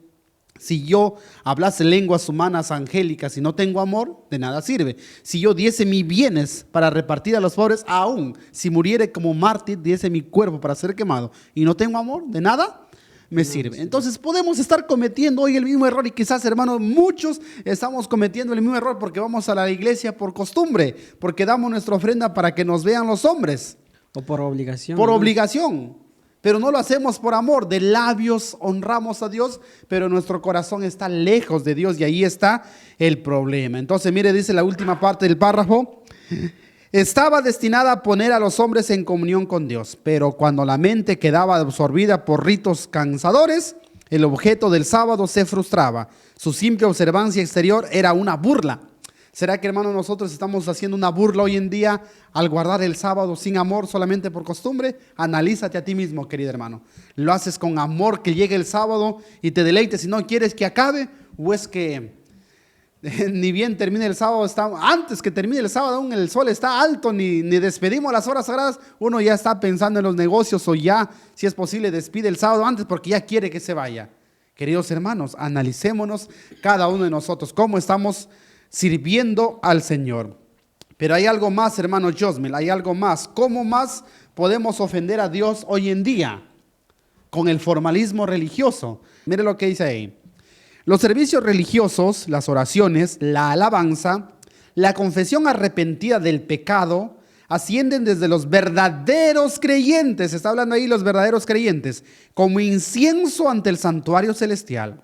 si yo hablase lenguas humanas angélicas y no tengo amor, de nada sirve. Si yo diese mis bienes para repartir a los pobres, aún si muriere como mártir, diese mi cuerpo para ser quemado y no tengo amor, de nada me sirve. Entonces podemos estar cometiendo hoy el mismo error y quizás, hermanos, muchos estamos cometiendo el mismo error porque vamos a la iglesia por costumbre, porque damos nuestra ofrenda para que nos vean los hombres. O por obligación. Por obligación. Pero no lo hacemos por amor. De labios honramos a Dios, pero nuestro corazón está lejos de Dios y ahí está el problema. Entonces, mire, dice la última parte del párrafo. Estaba destinada a poner a los hombres en comunión con Dios, pero cuando la mente quedaba absorbida por ritos cansadores, el objeto del sábado se frustraba. Su simple observancia exterior era una burla. ¿Será que, hermanos, nosotros estamos haciendo una burla hoy en día al guardar el sábado sin amor solamente por costumbre? Analízate a ti mismo, querido hermano. ¿Lo haces con amor que llegue el sábado y te deleites si no quieres que acabe? ¿O es que ni bien termine el sábado, antes que termine el sábado aún el sol está alto, ni despedimos las horas sagradas, uno ya está pensando en los negocios o ya, si es posible, despide el sábado antes porque ya quiere que se vaya? Queridos hermanos, analicémonos cada uno de nosotros, cómo estamos sirviendo al Señor. Pero hay algo más, hermano Josmel, hay algo más. ¿Cómo más podemos ofender a Dios hoy en día? Con el formalismo religioso. Mire lo que dice ahí. Los servicios religiosos, las oraciones, la alabanza, la confesión arrepentida del pecado, ascienden desde los verdaderos creyentes, está hablando ahí los verdaderos creyentes, como incienso ante el santuario celestial.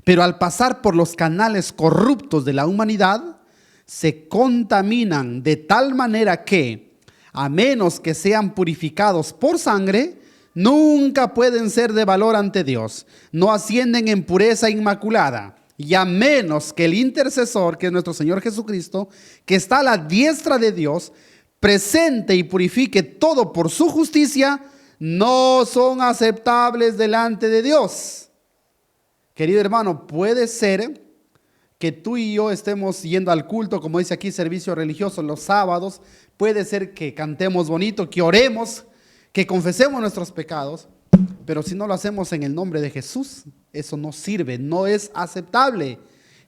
Pero al pasar por los canales corruptos de la humanidad, se contaminan de tal manera que, a menos que sean purificados por sangre, nunca pueden ser de valor ante Dios. No ascienden en pureza inmaculada. Y a menos que el intercesor, que es nuestro Señor Jesucristo, que está a la diestra de Dios, presente y purifique todo por su justicia, no son aceptables delante de Dios. Querido hermano, puede ser que tú y yo estemos yendo al culto, como dice aquí, servicio religioso los sábados. Puede ser que cantemos bonito, que oremos, que confesemos nuestros pecados, pero si no lo hacemos en el nombre de Jesús, eso no sirve, no es aceptable.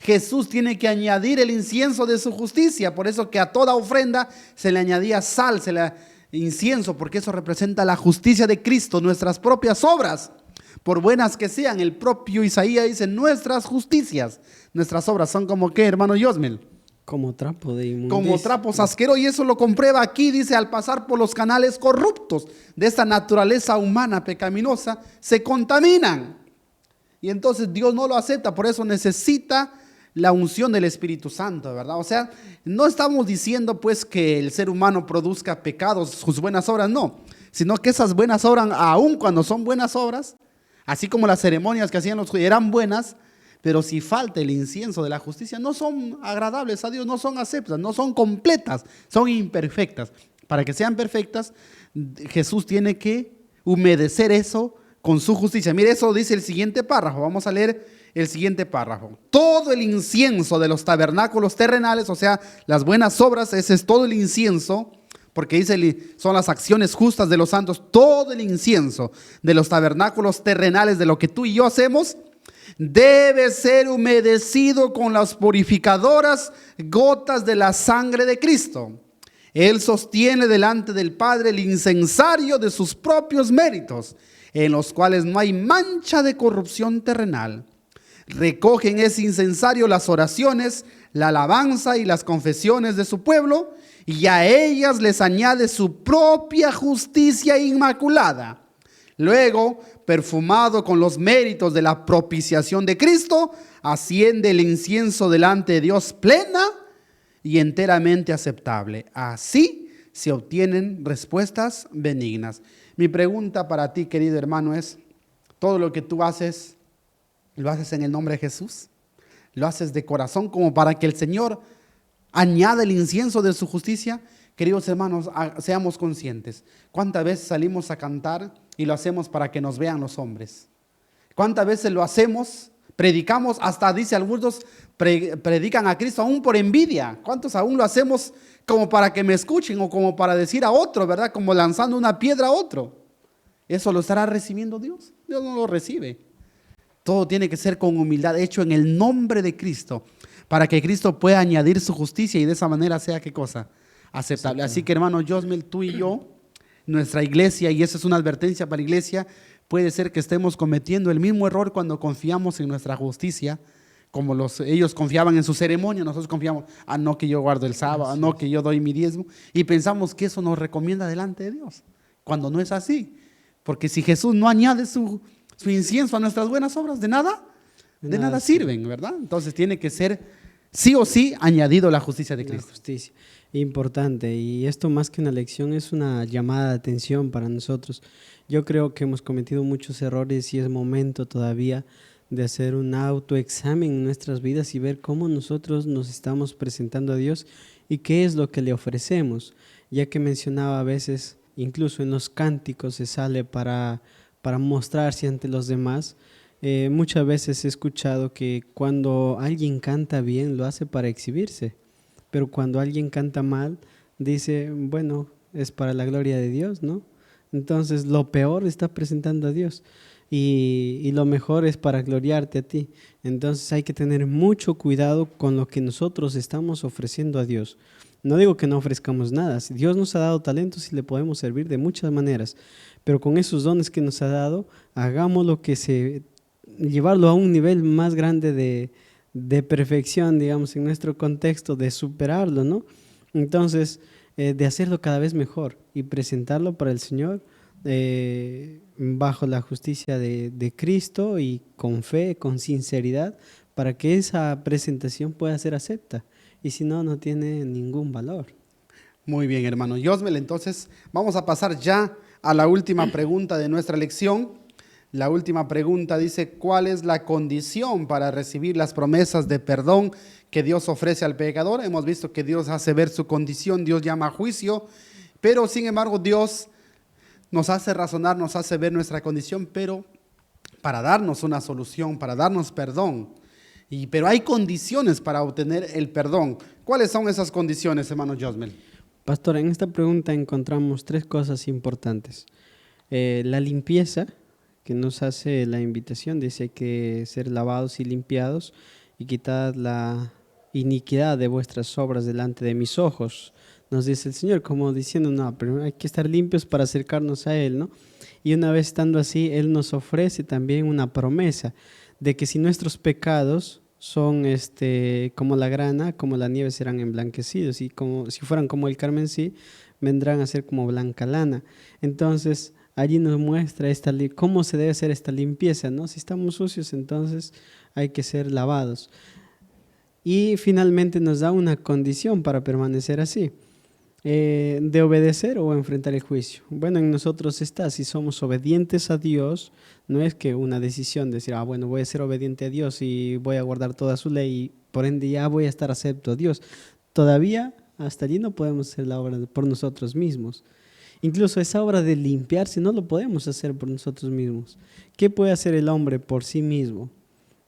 Jesús tiene que añadir el incienso de su justicia. Por eso que a toda ofrenda se le añadía sal, incienso, porque eso representa la justicia de Cristo, nuestras propias obras. Por buenas que sean, el propio Isaías dice, nuestras justicias, nuestras obras son como ¿qué, hermano Yosmel? Como trapo de inmundicia. Como trapos asquerosos, y eso lo comprueba aquí, dice, al pasar por los canales corruptos de esta naturaleza humana pecaminosa, se contaminan. Y entonces Dios no lo acepta, por eso necesita la unción del Espíritu Santo, ¿verdad? O sea, no estamos diciendo pues que el ser humano produzca pecados, sus buenas obras, no, sino que esas buenas obras, aun cuando son buenas obras, así como las ceremonias que hacían los judíos eran buenas, pero si falta el incienso de la justicia, no son agradables a Dios, no son aceptadas, no son completas, son imperfectas. Para que sean perfectas, Jesús tiene que humedecer eso con su justicia. Mire, eso dice el siguiente párrafo. Vamos a leer el siguiente párrafo. Todo el incienso de los tabernáculos terrenales, o sea, las buenas obras, ese es todo el incienso, porque dice, son las acciones justas de los santos, todo el incienso de los tabernáculos terrenales, de lo que tú y yo hacemos, debe ser humedecido con las purificadoras gotas de la sangre de Cristo. Él sostiene delante del Padre el incensario de sus propios méritos, en los cuales no hay mancha de corrupción terrenal. Recoge en ese incensario las oraciones, la alabanza y las confesiones de su pueblo, y a ellas les añade su propia justicia inmaculada. Luego, perfumado con los méritos de la propiciación de Cristo, asciende el incienso delante de Dios plena y enteramente aceptable. Así se obtienen respuestas benignas. Mi pregunta para ti, querido hermano, es, ¿todo lo que tú haces, lo haces en el nombre de Jesús? ¿Lo haces de corazón como para que el Señor añada el incienso de su justicia? Queridos hermanos, seamos conscientes. ¿Cuántas veces salimos a cantar y lo hacemos para que nos vean los hombres? ¿Cuántas veces lo hacemos? Predicamos, hasta dice algunos, predican a Cristo aún por envidia. ¿Cuántos aún lo hacemos como para que me escuchen o como para decir a otro, verdad? Como lanzando una piedra a otro. ¿Eso lo estará recibiendo Dios? Dios no lo recibe. Todo tiene que ser con humildad, hecho en el nombre de Cristo, para que Cristo pueda añadir su justicia y de esa manera sea, ¿qué cosa? Aceptable. Así que, hermano Josmel, tú y yo, nuestra iglesia, y esa es una advertencia para la iglesia, puede ser que estemos cometiendo el mismo error cuando confiamos en nuestra justicia, como ellos confiaban en su ceremonia, nosotros confiamos, no que yo guardo el sábado, no que yo doy mi diezmo, y pensamos que eso nos recomienda delante de Dios, cuando no es así. Porque si Jesús no añade su incienso a nuestras buenas obras, de nada sirven, ¿verdad? Entonces tiene que ser sí o sí añadido la justicia de Cristo. La justicia, importante, y esto más que una lección es una llamada de atención para nosotros. Yo creo que hemos cometido muchos errores y es momento todavía de hacer un autoexamen en nuestras vidas y ver cómo nosotros nos estamos presentando a Dios y qué es lo que le ofrecemos, ya que mencionaba a veces, incluso en los cánticos se sale para mostrarse ante los demás. Muchas veces he escuchado que cuando alguien canta bien lo hace para exhibirse, pero cuando alguien canta mal dice, bueno, es para la gloria de Dios, ¿no? Entonces lo peor está presentando a Dios y lo mejor es para gloriarte a ti. Entonces hay que tener mucho cuidado con lo que nosotros estamos ofreciendo a Dios. No digo que no ofrezcamos nada, Dios nos ha dado talentos y le podemos servir de muchas maneras, pero con esos dones que nos ha dado, hagamos lo que llevarlo a un nivel más grande de perfección, digamos, en nuestro contexto, de superarlo, ¿no? Entonces, de hacerlo cada vez mejor y presentarlo para el Señor bajo la justicia de Cristo y con fe, con sinceridad, para que esa presentación pueda ser acepta. Y si no, no tiene ningún valor. Muy bien, hermano Josmel. Entonces, vamos a pasar ya a la última pregunta de nuestra lección. La última pregunta dice, ¿cuál es la condición para recibir las promesas de perdón que Dios ofrece al pecador? Hemos visto que Dios hace ver su condición, Dios llama a juicio, pero sin embargo Dios nos hace razonar, nos hace ver nuestra condición, pero para darnos una solución, para darnos perdón. Pero hay condiciones para obtener el perdón. ¿Cuáles son esas condiciones, hermano Josmel? Pastor, en esta pregunta encontramos 3 cosas importantes. La limpieza, que nos hace la invitación, dice que ser lavados y limpiados, y quitad la iniquidad de vuestras obras delante de mis ojos. Nos dice el Señor, como diciendo, no, pero hay que estar limpios para acercarnos a Él, ¿no? Y una vez estando así, Él nos ofrece también una promesa de que si nuestros pecados son como la grana, como la nieve, serán emblanquecidos, y como si fueran como el carmesí, vendrán a ser como blanca lana. Entonces, allí nos muestra cómo se debe hacer esta limpieza, ¿no? Si estamos sucios, entonces hay que ser lavados. Y finalmente nos da una condición para permanecer así, de obedecer o enfrentar el juicio. Bueno, en nosotros está, si somos obedientes a Dios, no es que una decisión de decir, bueno, voy a ser obediente a Dios y voy a guardar toda su ley y por ende ya voy a estar acepto a Dios. Todavía hasta allí no podemos hacer la obra por nosotros mismos. Incluso esa obra de limpiarse no lo podemos hacer por nosotros mismos. ¿Qué puede hacer el hombre por sí mismo?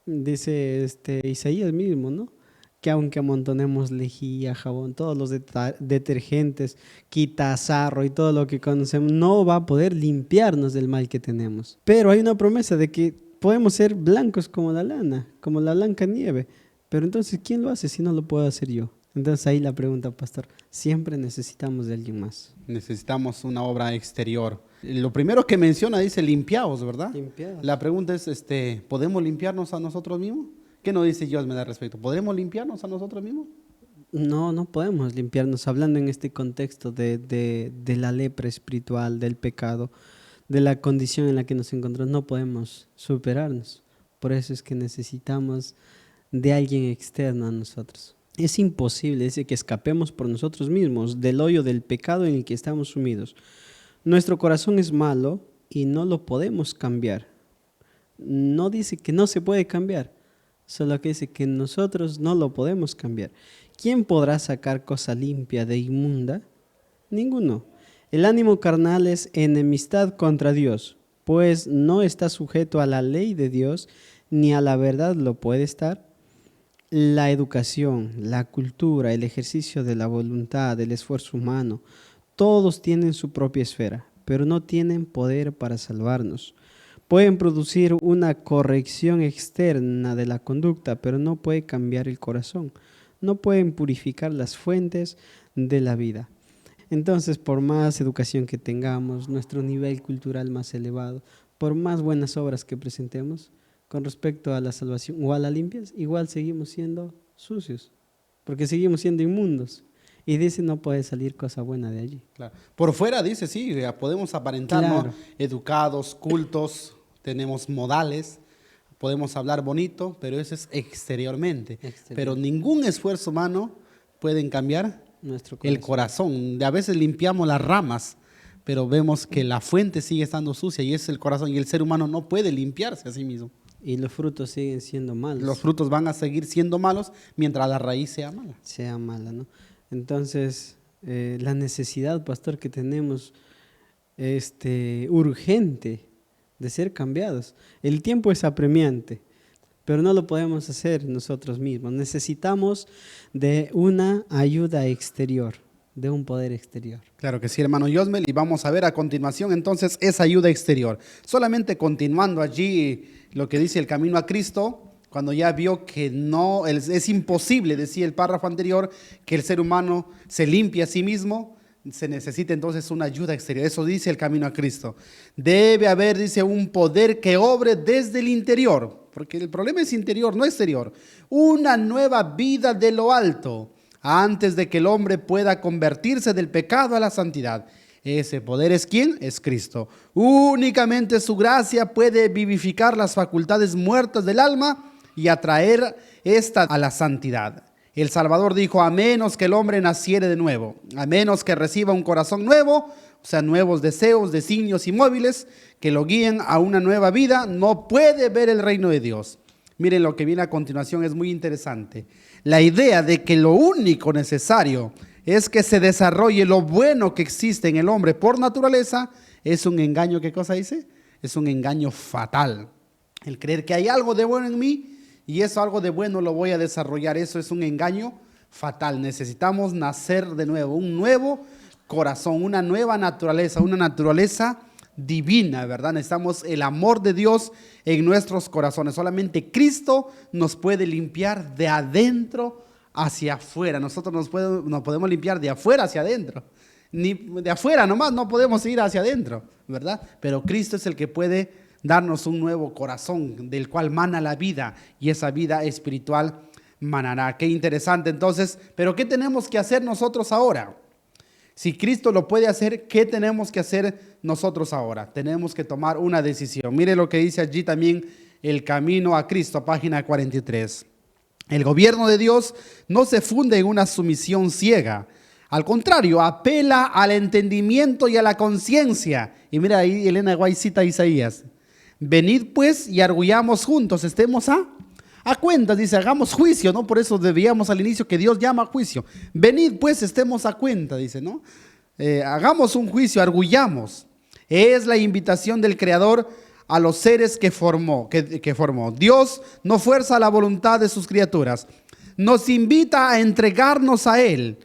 Dice Isaías mismo, ¿no? Que aunque amontonemos lejía, jabón, todos los detergentes, quitazarro y todo lo que conocemos, no va a poder limpiarnos del mal que tenemos. Pero hay una promesa de que podemos ser blancos como la lana, como la blanca nieve. Pero entonces, ¿quién lo hace si no lo puedo hacer yo? Entonces ahí la pregunta, pastor, siempre necesitamos de alguien más. Necesitamos una obra exterior. Lo primero que menciona dice limpiaos, ¿verdad? Limpiados. La pregunta es, ¿podemos limpiarnos a nosotros mismos? ¿Qué nos dice Dios al respecto? ¿Podremos limpiarnos a nosotros mismos? No, no podemos limpiarnos, hablando en este contexto de la lepra espiritual, del pecado, de la condición en la que nos encontramos, no podemos superarnos. Por eso es que necesitamos de alguien externo a nosotros. Es imposible, dice, que escapemos por nosotros mismos del hoyo del pecado en el que estamos sumidos. Nuestro corazón es malo y no lo podemos cambiar. No dice que no se puede cambiar, solo que dice que nosotros no lo podemos cambiar. ¿Quién podrá sacar cosa limpia de inmunda? Ninguno. El ánimo carnal es enemistad contra Dios, pues no está sujeto a la ley de Dios, ni a la verdad lo puede estar. La educación, la cultura, el ejercicio de la voluntad, el esfuerzo humano, todos tienen su propia esfera, pero no tienen poder para salvarnos. Pueden producir una corrección externa de la conducta, pero no puede cambiar el corazón. No pueden purificar las fuentes de la vida. Entonces, por más educación que tengamos, nuestro nivel cultural más elevado, por más buenas obras que presentemos, con respecto a la salvación o a la limpieza, igual seguimos siendo sucios, porque seguimos siendo inmundos. Y dice, no puede salir cosa buena de allí. Claro. Por fuera dice, sí, ya podemos aparentar, ¿no? Claro. Educados, cultos, tenemos modales, podemos hablar bonito, pero eso es exteriormente. Pero ningún esfuerzo humano puede cambiar Nuestro el corazón. A veces limpiamos las ramas, pero vemos que la fuente sigue estando sucia y es el corazón, y el ser humano no puede limpiarse a sí mismo. Y los frutos siguen siendo malos. Los frutos van a seguir siendo malos mientras la raíz sea mala. Sea mala, ¿no? Entonces, la necesidad, pastor, que tenemos urgente de ser cambiados. El tiempo es apremiante, pero no lo podemos hacer nosotros mismos. Necesitamos de una ayuda exterior, de un poder exterior. Claro que sí, hermano Yosmel, y vamos a ver a continuación entonces esa ayuda exterior. Solamente continuando allí lo que dice el camino a Cristo, cuando ya vio que no es imposible, decía el párrafo anterior, que el ser humano se limpie a sí mismo, se necesita entonces una ayuda exterior. Eso dice el camino a Cristo. Debe haber, dice, un poder que obre desde el interior, porque el problema es interior, no exterior. Una nueva vida de lo alto, antes de que el hombre pueda convertirse del pecado a la santidad. Ese poder es ¿quién? Es Cristo. Únicamente su gracia puede vivificar las facultades muertas del alma y atraer esta a la santidad. El Salvador dijo, a menos que el hombre naciere de nuevo, a menos que reciba un corazón nuevo, o sea, nuevos deseos, designios y móviles que lo guíen a una nueva vida, no puede ver el reino de Dios. Miren, lo que viene a continuación es muy interesante. La idea de que lo único necesario es que se desarrolle lo bueno que existe en el hombre por naturaleza es un engaño. ¿Qué cosa dice? Es un engaño fatal. El creer que hay algo de bueno en mí y eso algo de bueno lo voy a desarrollar, eso es un engaño fatal. Necesitamos nacer de nuevo, un nuevo corazón, una nueva naturaleza, una naturaleza divina, ¿verdad? Necesitamos el amor de Dios en nuestros corazones. Solamente Cristo nos puede limpiar de adentro hacia afuera. Nosotros nos podemos limpiar de afuera hacia adentro. Ni de afuera nomás, no podemos ir hacia adentro, ¿verdad? Pero Cristo es el que puede darnos un nuevo corazón del cual mana la vida, y esa vida espiritual manará. Qué interesante entonces, pero ¿qué tenemos que hacer nosotros ahora? Si Cristo lo puede hacer, ¿qué tenemos que hacer nosotros ahora? Tenemos que tomar una decisión. Mire lo que dice allí también El Camino a Cristo, página 43. El gobierno de Dios no se funde en una sumisión ciega. Al contrario, apela al entendimiento y a la conciencia. Y mira ahí Elena White cita a Isaías. Venid pues y arguyamos juntos, estemos a cuentas, dice, hagamos juicio, ¿no? Por eso debíamos al inicio que Dios llama a juicio. Venid pues, estemos a cuenta, dice, ¿no? Hagamos un juicio, arguyamos. Es la invitación del Creador a los seres que formó. Dios no fuerza la voluntad de sus criaturas. Nos invita a entregarnos a Él.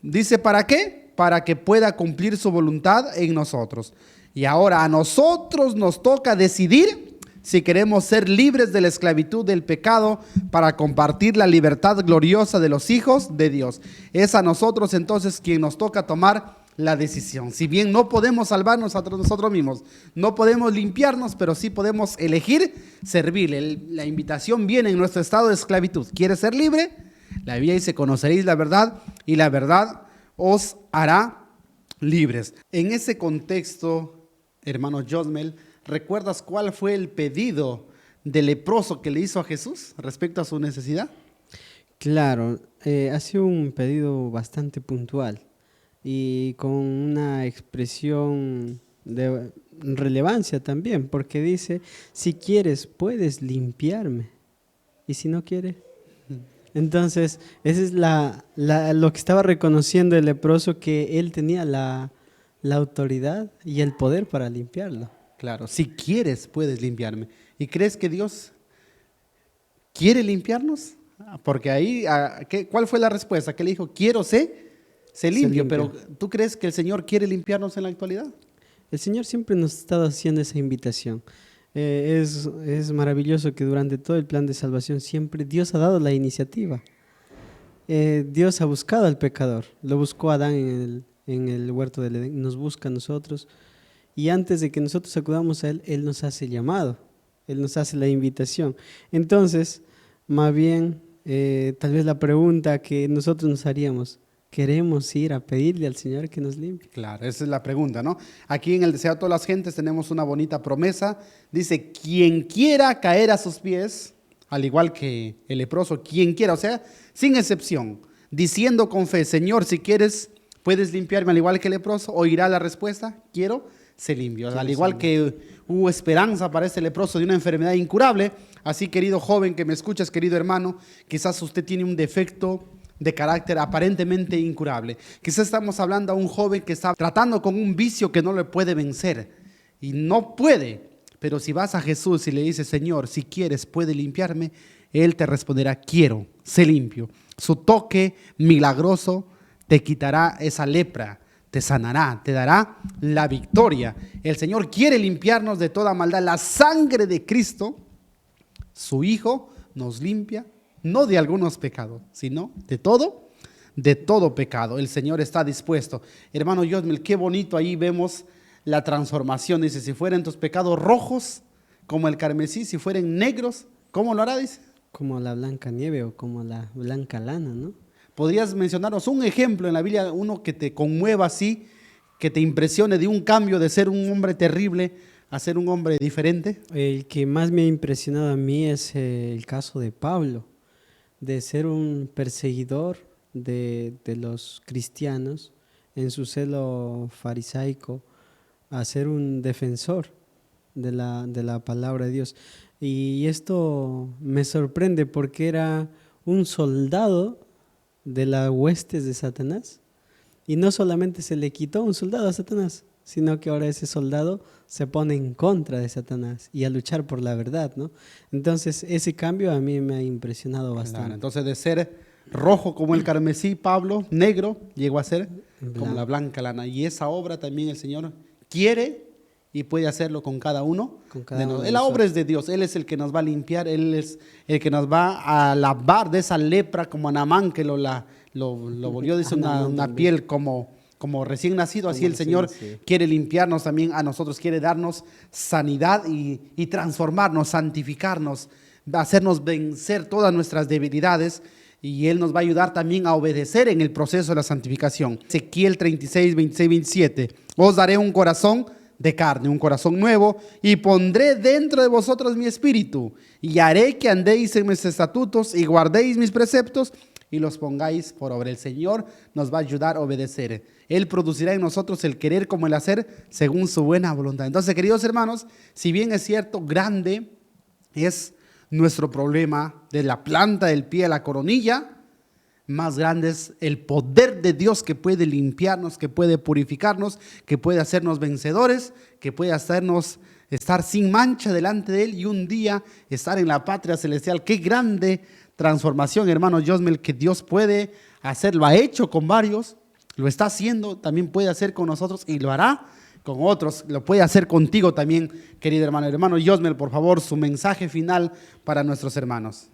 Dice, ¿para qué? Para que pueda cumplir su voluntad en nosotros. Y ahora a nosotros nos toca decidir si queremos ser libres de la esclavitud del pecado para compartir la libertad gloriosa de los hijos de Dios. Es a nosotros entonces quien nos toca tomar la decisión. Si bien no podemos salvarnos a nosotros mismos, no podemos limpiarnos, pero sí podemos elegir servirle. La invitación viene en nuestro estado de esclavitud. ¿Quieres ser libre? La Biblia dice, conoceréis la verdad y la verdad os hará libres. En ese contexto, hermano Josmel, ¿recuerdas cuál fue el pedido del leproso que le hizo a Jesús respecto a su necesidad? Claro, ha sido un pedido bastante puntual y con una expresión de relevancia también, porque dice, si quieres, puedes limpiarme, y si no quieres. Entonces, esa es lo que estaba reconociendo el leproso, que él tenía la autoridad y el poder para limpiarlo. Claro, si quieres, puedes limpiarme. ¿Y crees que Dios quiere limpiarnos? Porque ahí, ¿cuál fue la respuesta? Que le dijo, quiero ser limpio, pero ¿tú crees que el Señor quiere limpiarnos en la actualidad? El Señor siempre nos ha estado haciendo esa invitación. Es maravilloso que durante todo el plan de salvación siempre Dios ha dado la iniciativa. Dios ha buscado al pecador, lo buscó a Adán en el huerto del Edén, nos busca a nosotros, y antes de que nosotros acudamos a Él, Él nos hace el llamado, Él nos hace la invitación. Entonces, más bien, tal vez la pregunta que nosotros nos haríamos, ¿queremos ir a pedirle al Señor que nos limpie? Claro, esa es la pregunta, ¿no? Aquí en el Deseo a todas las gentes tenemos una bonita promesa. Dice, quien quiera caer a sus pies, al igual que el leproso, quien quiera, o sea, sin excepción, diciendo con fe, Señor, si quieres, puedes limpiarme, al igual que el leproso, oirá la respuesta, quiero, se limpio. Al igual que hubo esperanza para este leproso de una enfermedad incurable, así, querido joven que me escuchas, querido hermano, quizás usted tiene un defecto de carácter aparentemente incurable. Quizás estamos hablando a un joven que está tratando con un vicio que no le puede vencer y no puede, pero si vas a Jesús y le dices, Señor, si quieres, puede limpiarme, Él te responderá, quiero, sé limpio. Su toque milagroso te quitará esa lepra, te sanará, te dará la victoria. El Señor quiere limpiarnos de toda maldad. La sangre de Cristo, su Hijo, nos limpia, no de algunos pecados, sino de todo pecado. El Señor está dispuesto. Hermano Josmel, qué bonito, ahí vemos la transformación. Dice, si fueran tus pecados rojos como el carmesí, si fueran negros, ¿cómo lo hará? Dice. Como la blanca nieve o como la blanca lana, ¿no? ¿Podrías mencionarnos un ejemplo en la Biblia, uno que te conmueva así, que te impresione de un cambio de ser un hombre terrible a ser un hombre diferente? El que más me ha impresionado a mí es el caso de Pablo, de ser un perseguidor de los cristianos en su celo farisaico, a ser un defensor de la palabra de Dios. Y esto me sorprende porque era un soldado de las huestes de Satanás, y no solamente se le quitó un soldado a Satanás, sino que ahora ese soldado se pone en contra de Satanás y a luchar por la verdad, ¿no? Entonces ese cambio a mí me ha impresionado bastante. Claro, entonces de ser rojo como el carmesí, Pablo, negro, llegó a ser como la blanca lana. Y esa obra también el Señor quiere y puede hacerlo con cada uno Con cada de uno nosotros. de La obra es nosotros. de Dios, Él es el que nos va a limpiar, Él es el que nos va a lavar de esa lepra como a Naamán que lo volvió, dice, A Naamán una también. piel como recién nacido. Así Como el recién Señor nacido. quiere limpiarnos también a nosotros, quiere darnos sanidad y transformarnos, santificarnos, hacernos vencer todas nuestras debilidades. Y Él nos va a ayudar también a obedecer en el proceso de la santificación. Ezequiel 36, 26, 27. Os daré un corazón de carne, un corazón nuevo, y pondré dentro de vosotros mi espíritu, y haré que andéis en mis estatutos y guardéis mis preceptos y los pongáis por obra. El Señor nos va a ayudar a obedecer. Él producirá en nosotros el querer como el hacer según su buena voluntad. Entonces, queridos hermanos, si bien es cierto, grande es nuestro problema, de la planta del pie a la coronilla, más grande es el poder de Dios que puede limpiarnos, que puede purificarnos, que puede hacernos vencedores, que puede hacernos estar sin mancha delante de Él y un día estar en la patria celestial. Qué grande transformación, hermano Josmel, que Dios puede hacer. Lo ha hecho con varios, lo está haciendo, también puede hacer con nosotros y lo hará con otros, lo puede hacer contigo también, querido hermano. Hermano Josmel, por favor, su mensaje final para nuestros hermanos.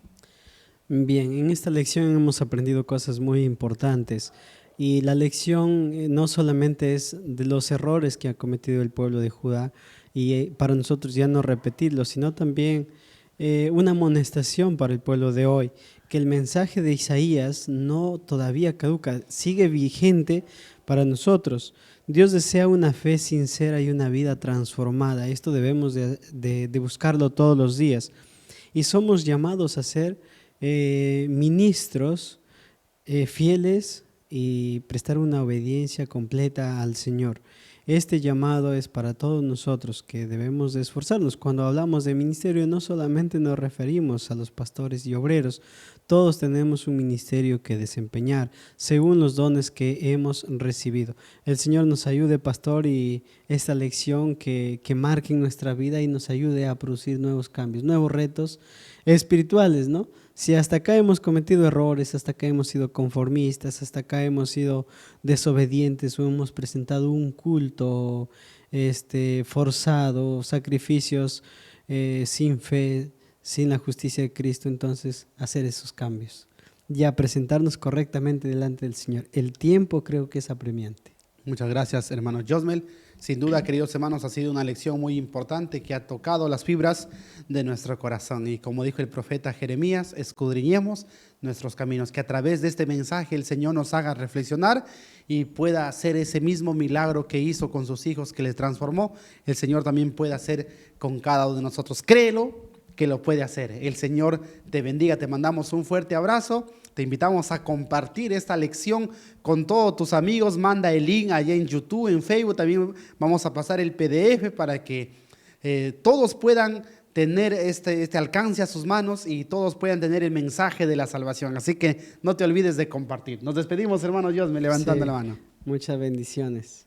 Bien, en esta lección hemos aprendido cosas muy importantes y la lección no solamente es de los errores que ha cometido el pueblo de Judá y para nosotros ya no repetirlos, sino también una amonestación para el pueblo de hoy, que el mensaje de Isaías no todavía caduca, sigue vigente para nosotros. Dios desea una fe sincera y una vida transformada. Esto debemos de buscarlo todos los días. Y somos llamados a ser ministros fieles y prestar una obediencia completa al Señor. Este llamado es para todos nosotros que debemos de esforzarnos. Cuando hablamos de ministerio no solamente nos referimos a los pastores y obreros, todos tenemos un ministerio que desempeñar según los dones que hemos recibido. El Señor nos ayude, pastor, y esta lección que marque en nuestra vida y nos ayude a producir nuevos cambios, nuevos retos espirituales, ¿no? Si hasta acá hemos cometido errores, hasta acá hemos sido conformistas, hasta acá hemos sido desobedientes o hemos presentado un culto forzado, sacrificios sin fe, sin la justicia de Cristo, entonces hacer esos cambios. Ya presentarnos correctamente delante del Señor. El tiempo creo que es apremiante. Muchas gracias, hermano Josmel. Sin duda, queridos hermanos, ha sido una lección muy importante que ha tocado las fibras de nuestro corazón. Y como dijo el profeta Jeremías, escudriñemos nuestros caminos, que a través de este mensaje el Señor nos haga reflexionar y pueda hacer ese mismo milagro que hizo con sus hijos, que les transformó. El Señor también puede hacer con cada uno de nosotros. Créelo que lo puede hacer. El Señor te bendiga. Te mandamos un fuerte abrazo. Te invitamos a compartir esta lección con todos tus amigos. Manda el link allá en YouTube, en Facebook. También vamos a pasar el PDF para que todos puedan tener este alcance a sus manos y todos puedan tener el mensaje de la salvación. Así que no te olvides de compartir. Nos despedimos, hermano Dios, levantando Sí, la mano. muchas bendiciones.